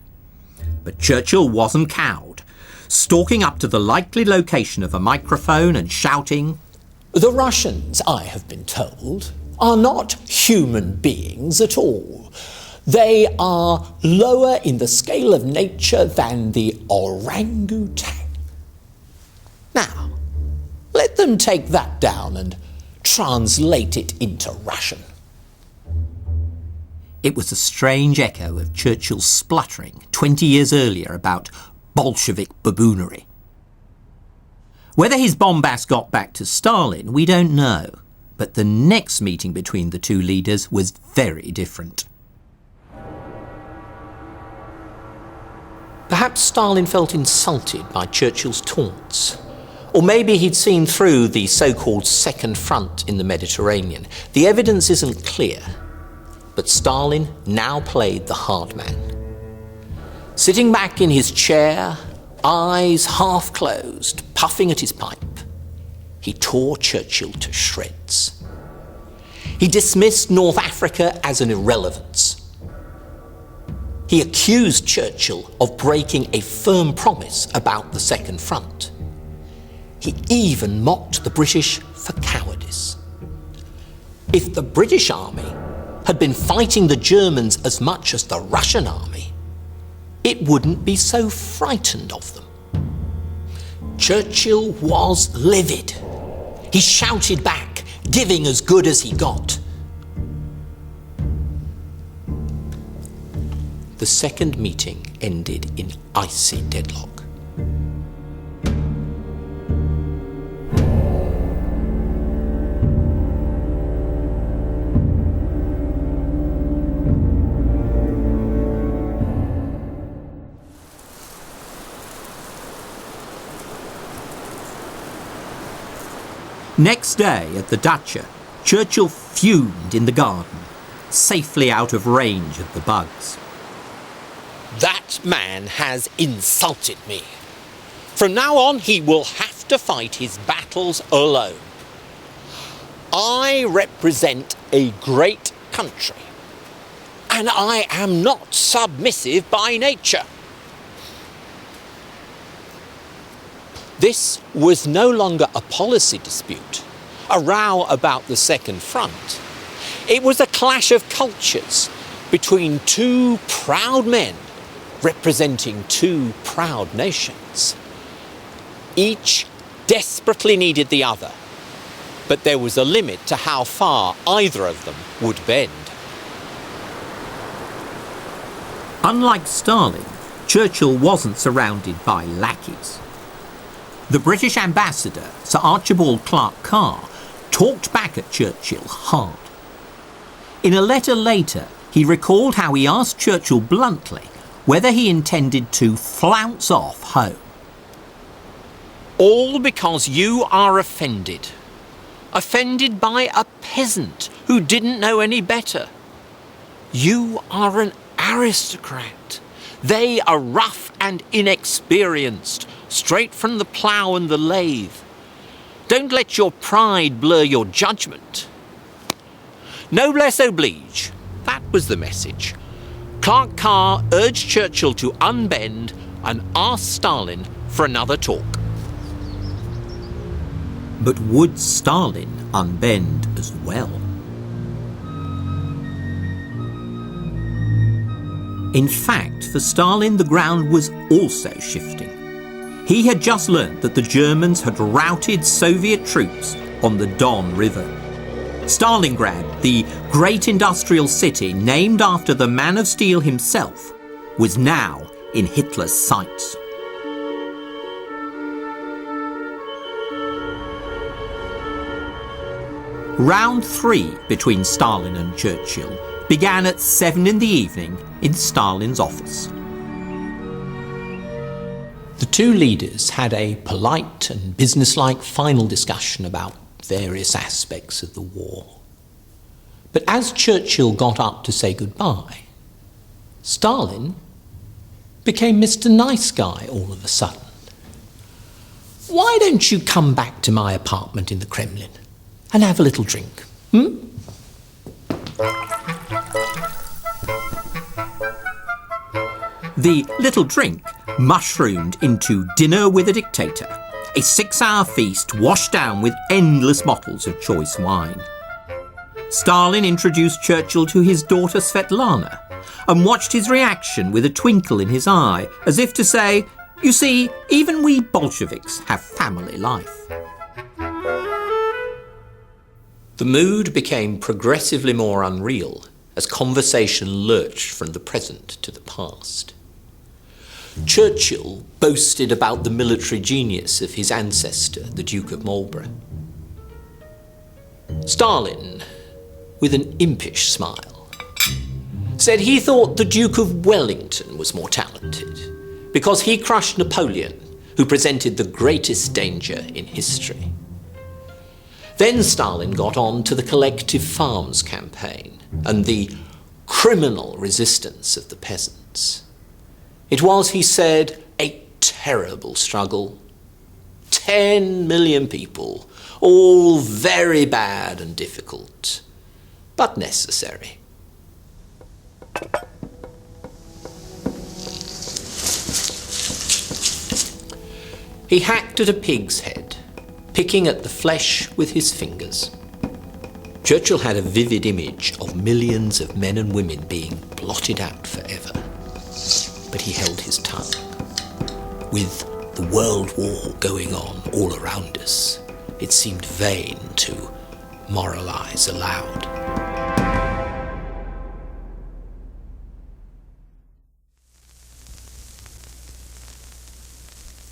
But Churchill wasn't cowed, stalking up to the likely location of a microphone and shouting, "The Russians, I have been told, are not human beings at all. They are lower in the scale of nature than the orangutan. Now, let them take that down and translate it into Russian." It was a strange echo of Churchill's spluttering 20 years earlier about Bolshevik baboonery. Whether his bombast got back to Stalin, we don't know, but the next meeting between the two leaders was very different. Perhaps Stalin felt insulted by Churchill's taunts. Or maybe he'd seen through the so-called Second Front in the Mediterranean. The evidence isn't clear, but Stalin now played the hard man. Sitting back in his chair, eyes half closed, puffing at his pipe, he tore Churchill to shreds. He dismissed North Africa as an irrelevance. He accused Churchill of breaking a firm promise about the Second Front. He even mocked the British for cowardice. If the British army had been fighting the Germans as much as the Russian army, it wouldn't be so frightened of them. Churchill was livid. He shouted back, giving as good as he got. The second meeting ended in icy deadlock. Next day at the Dacha, Churchill fumed in the garden, safely out of range of the bugs. "That man has insulted me. From now on, he will have to fight his battles alone. I represent a great country, and I am not submissive by nature." This was no longer a policy dispute, a row about the Second Front. It was a clash of cultures between two proud men representing two proud nations. Each desperately needed the other, but there was a limit to how far either of them would bend. Unlike Stalin, Churchill wasn't surrounded by lackeys. The British ambassador, Sir Archibald Clark Carr, talked back at Churchill hard. In a letter later, he recalled how he asked Churchill bluntly whether he intended to flounce off home. "All because you are offended. Offended by a peasant who didn't know any better. You are an aristocrat. They are rough and inexperienced, straight from the plough and the lathe. Don't let your pride blur your judgment." Noblesse oblige. That was the message. Clark Carr urged Churchill to unbend and asked Stalin for another talk. But would Stalin unbend as well? In fact, for Stalin, the ground was also shifting. He had just learnt that the Germans had routed Soviet troops on the Don River. Stalingrad, the great industrial city named after the Man of Steel himself, was now in Hitler's sights. Round 3 between Stalin and Churchill began at 7 in the evening in Stalin's office. The two leaders had a polite and businesslike final discussion about various aspects of the war. But as Churchill got up to say goodbye, Stalin became Mr. Nice Guy all of a sudden. Why don't you come back to my apartment in the Kremlin and have a little drink, The little drink mushroomed into dinner with a dictator, a 6-hour feast washed down with endless bottles of choice wine. Stalin introduced Churchill to his daughter Svetlana and watched his reaction with a twinkle in his eye, as if to say, "You see, even we Bolsheviks have family life." The mood became progressively more unreal as conversation lurched from the present to the past. Churchill boasted about the military genius of his ancestor, the Duke of Marlborough. Stalin, with an impish smile, said he thought the Duke of Wellington was more talented because he crushed Napoleon, who presented the greatest danger in history. Then Stalin got on to the collective farms campaign and the criminal resistance of the peasants. It was, he said, a terrible struggle. 10 million people, all very bad and difficult, but necessary. He hacked at a pig's head, picking at the flesh with his fingers. Churchill had a vivid image of millions of men and women being blotted out forever. But he held his tongue. With the World War going on all around us, it seemed vain to moralize aloud.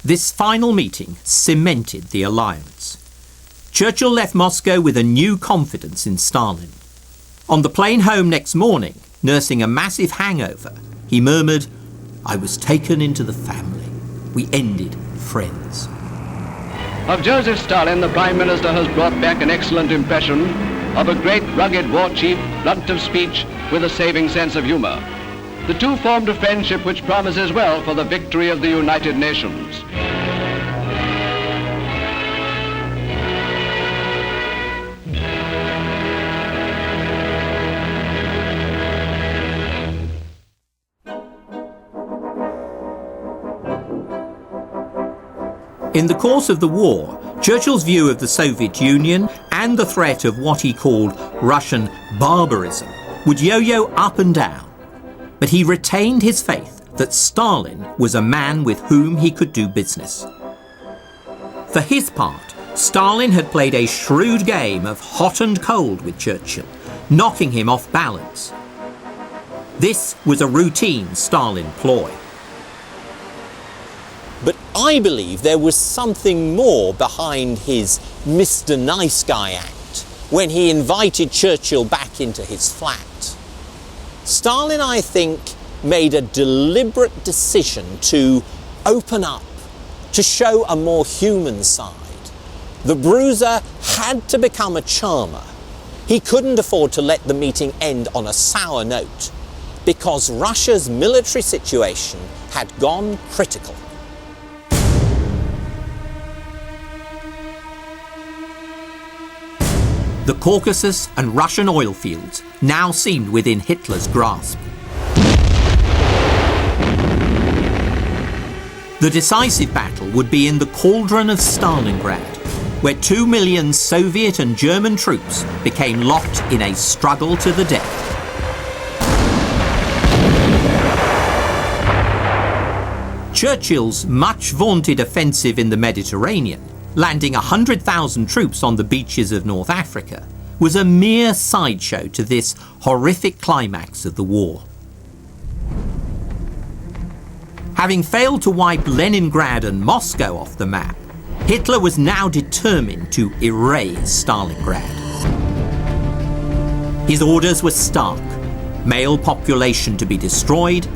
This final meeting cemented the alliance. Churchill left Moscow with a new confidence in Stalin. On the plane home next morning, nursing a massive hangover, he murmured, "I was taken into the family. We ended friends." Of Joseph Stalin, the Prime Minister has brought back an excellent impression of a great rugged war chief, blunt of speech, with a saving sense of humor. The two formed a friendship which promises well for the victory of the United Nations. In the course of the war, Churchill's view of the Soviet Union and the threat of what he called Russian barbarism would yo-yo up and down. But he retained his faith that Stalin was a man with whom he could do business. For his part, Stalin had played a shrewd game of hot and cold with Churchill, knocking him off balance. This was a routine Stalin ploy. But I believe there was something more behind his Mr. Nice Guy act when he invited Churchill back into his flat. Stalin, I think, made a deliberate decision to open up, to show a more human side. The bruiser had to become a charmer. He couldn't afford to let the meeting end on a sour note because Russia's military situation had gone critical. The Caucasus and Russian oil fields now seemed within Hitler's grasp. The decisive battle would be in the cauldron of Stalingrad, where 2 million Soviet and German troops became locked in a struggle to the death. Churchill's much vaunted offensive in the Mediterranean, landing 100,000 troops on the beaches of North Africa, was a mere sideshow to this horrific climax of the war. Having failed to wipe Leningrad and Moscow off the map, Hitler was now determined to erase Stalingrad. His orders were stark: male population to be destroyed,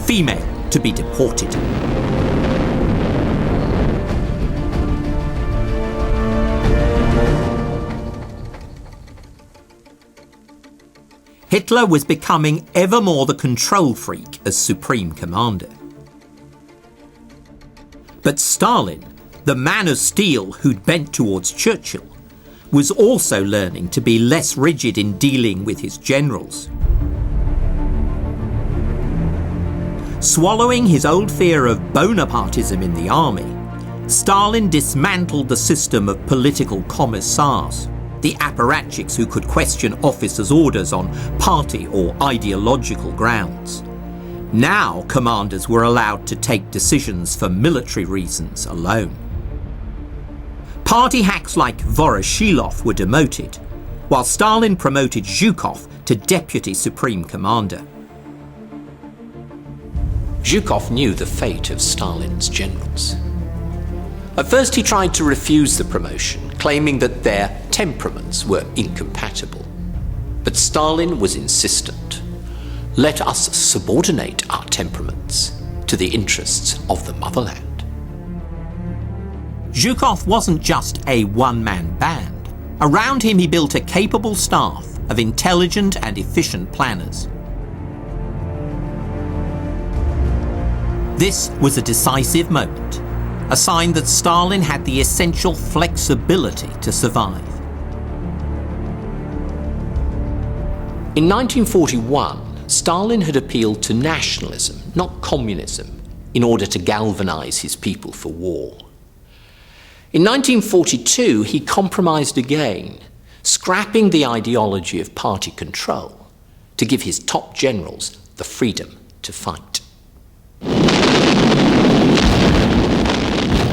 female to be deported. Hitler was becoming ever more the control freak as supreme commander. But Stalin, the man of steel who'd bent towards Churchill, was also learning to be less rigid in dealing with his generals. Swallowing his old fear of Bonapartism in the army, Stalin dismantled the system of political commissars, the apparatchiks who could question officers' orders on party or ideological grounds. Now commanders were allowed to take decisions for military reasons alone. Party hacks like Voroshilov were demoted, while Stalin promoted Zhukov to deputy supreme commander. Zhukov knew the fate of Stalin's generals. At first he tried to refuse the promotion, claiming that their temperaments were incompatible. But Stalin was insistent. Let us subordinate our temperaments to the interests of the motherland. Zhukov wasn't just a one-man band. Around him he built a capable staff of intelligent and efficient planners. This was a decisive moment, a sign that Stalin had the essential flexibility to survive. In 1941, Stalin had appealed to nationalism, not communism, in order to galvanize his people for war. In 1942, he compromised again, scrapping the ideology of party control to give his top generals the freedom to fight.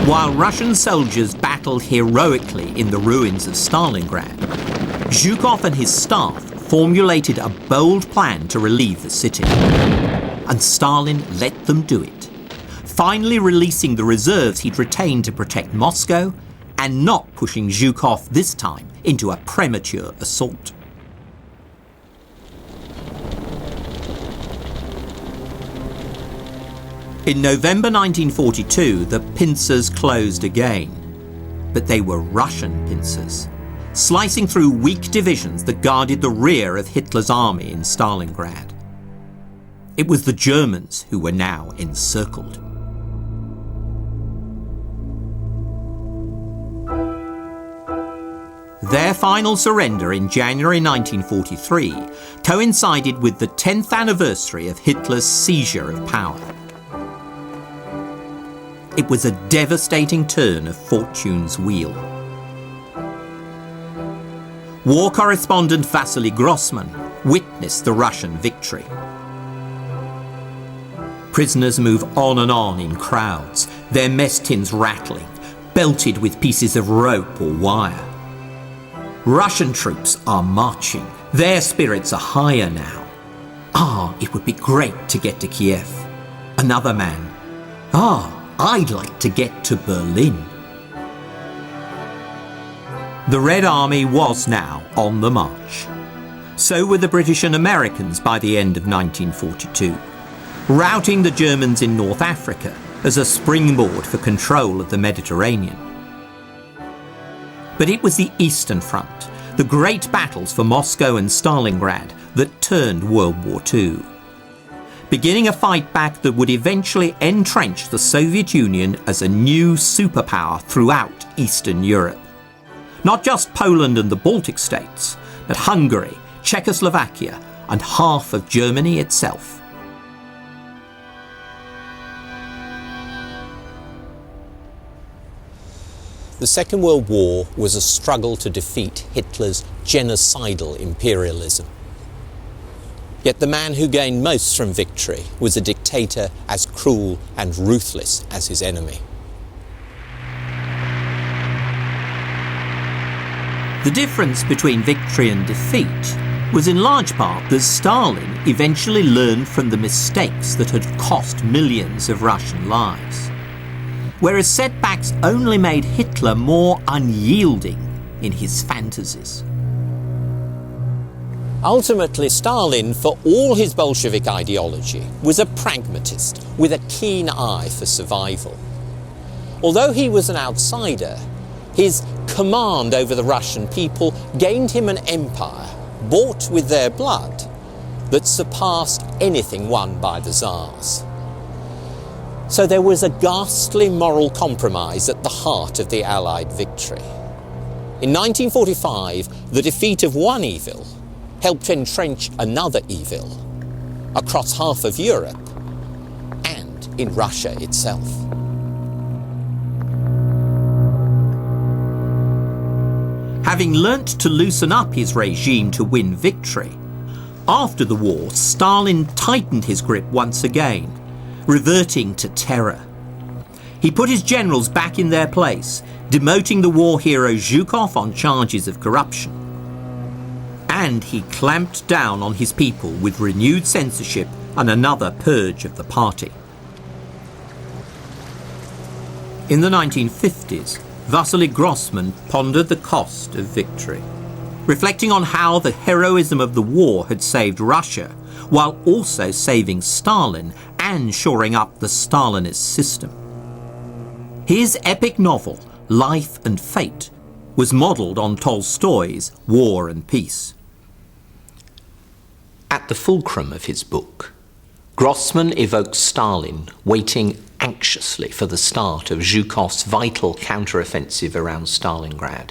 While Russian soldiers battled heroically in the ruins of Stalingrad, Zhukov and his staff formulated a bold plan to relieve the city. And Stalin let them do it, finally releasing the reserves he'd retained to protect Moscow and not pushing Zhukov this time into a premature assault. In November 1942, the pincers closed again, but they were Russian pincers, slicing through weak divisions that guarded the rear of Hitler's army in Stalingrad. It was the Germans who were now encircled. Their final surrender in January 1943 coincided with the 10th anniversary of Hitler's seizure of power. It was a devastating turn of fortune's wheel. War correspondent Vasily Grossman witnessed the Russian victory. Prisoners move on and on in crowds, their mess tins rattling, belted with pieces of rope or wire. Russian troops are marching. Their spirits are higher now. It would be great to get to Kiev. Another man. I'd like to get to Berlin. The Red Army was now on the march. So were the British and Americans by the end of 1942, routing the Germans in North Africa as a springboard for control of the Mediterranean. But it was the Eastern Front, the great battles for Moscow and Stalingrad, that turned World War II, beginning a fight back that would eventually entrench the Soviet Union as a new superpower throughout Eastern Europe. Not just Poland and the Baltic states, but Hungary, Czechoslovakia, and half of Germany itself. The Second World War was a struggle to defeat Hitler's genocidal imperialism. Yet the man who gained most from victory was a dictator as cruel and ruthless as his enemy. The difference between victory and defeat was in large part that Stalin eventually learned from the mistakes that had cost millions of Russian lives, whereas setbacks only made Hitler more unyielding in his fantasies. Ultimately, Stalin, for all his Bolshevik ideology, was a pragmatist with a keen eye for survival. Although he was an outsider, his command over the Russian people gained him an empire bought with their blood that surpassed anything won by the Tsars. So there was a ghastly moral compromise at the heart of the Allied victory. In 1945, the defeat of one evil helped entrench another evil across half of Europe and in Russia itself. Having learnt to loosen up his regime to win victory, after the war, Stalin tightened his grip once again, reverting to terror. He put his generals back in their place, demoting the war hero Zhukov on charges of corruption. And he clamped down on his people with renewed censorship and another purge of the party. In the 1950s, Vasily Grossman pondered the cost of victory, reflecting on how the heroism of the war had saved Russia, while also saving Stalin and shoring up the Stalinist system. His epic novel, Life and Fate, was modelled on Tolstoy's War and Peace. At the fulcrum of his book, Grossman evokes Stalin waiting anxiously for the start of Zhukov's vital counteroffensive around Stalingrad.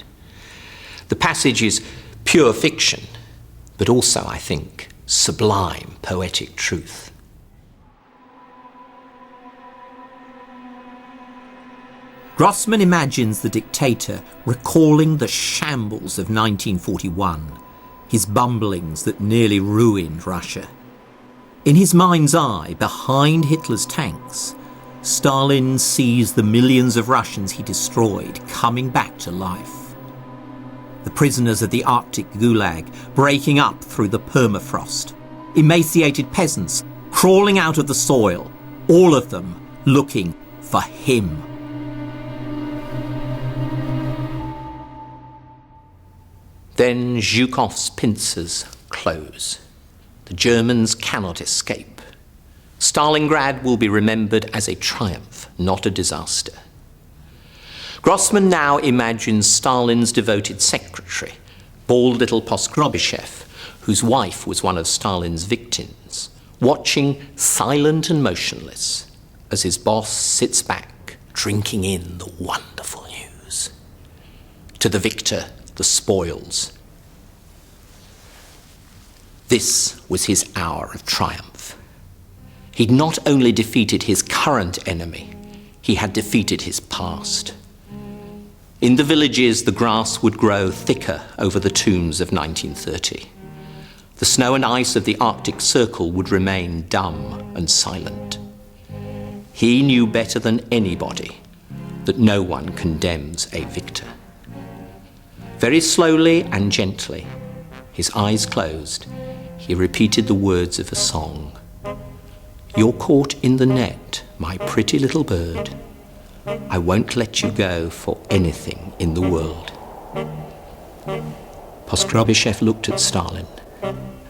The passage is pure fiction, but also, I think, sublime poetic truth. Grossman imagines the dictator recalling the shambles of 1941, his bumblings that nearly ruined Russia. In his mind's eye, behind Hitler's tanks, Stalin sees the millions of Russians he destroyed coming back to life. The prisoners of the Arctic gulag breaking up through the permafrost, emaciated peasants crawling out of the soil, all of them looking for him. Then Zhukov's pincers close. The Germans cannot escape. Stalingrad will be remembered as a triumph, not a disaster. Grossman now imagines Stalin's devoted secretary, bald little Poskrovyshev, whose wife was one of Stalin's victims, watching silent and motionless as his boss sits back, drinking in the wonderful news. To the victor, the spoils. This was his hour of triumph. He'd not only defeated his current enemy, he had defeated his past. In the villages, the grass would grow thicker over the tombs of 1930. The snow and ice of the Arctic Circle would remain dumb and silent. He knew better than anybody that no one condemns a victor. Very slowly and gently, his eyes closed, he repeated the words of a song. "You're caught in the net, my pretty little bird. I won't let you go for anything in the world." Poskrovyshev looked at Stalin,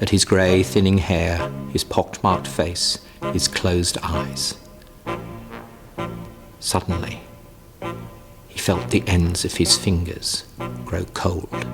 at his grey, thinning hair, his pockmarked face, his closed eyes. Suddenly, he felt the ends of his fingers grow cold.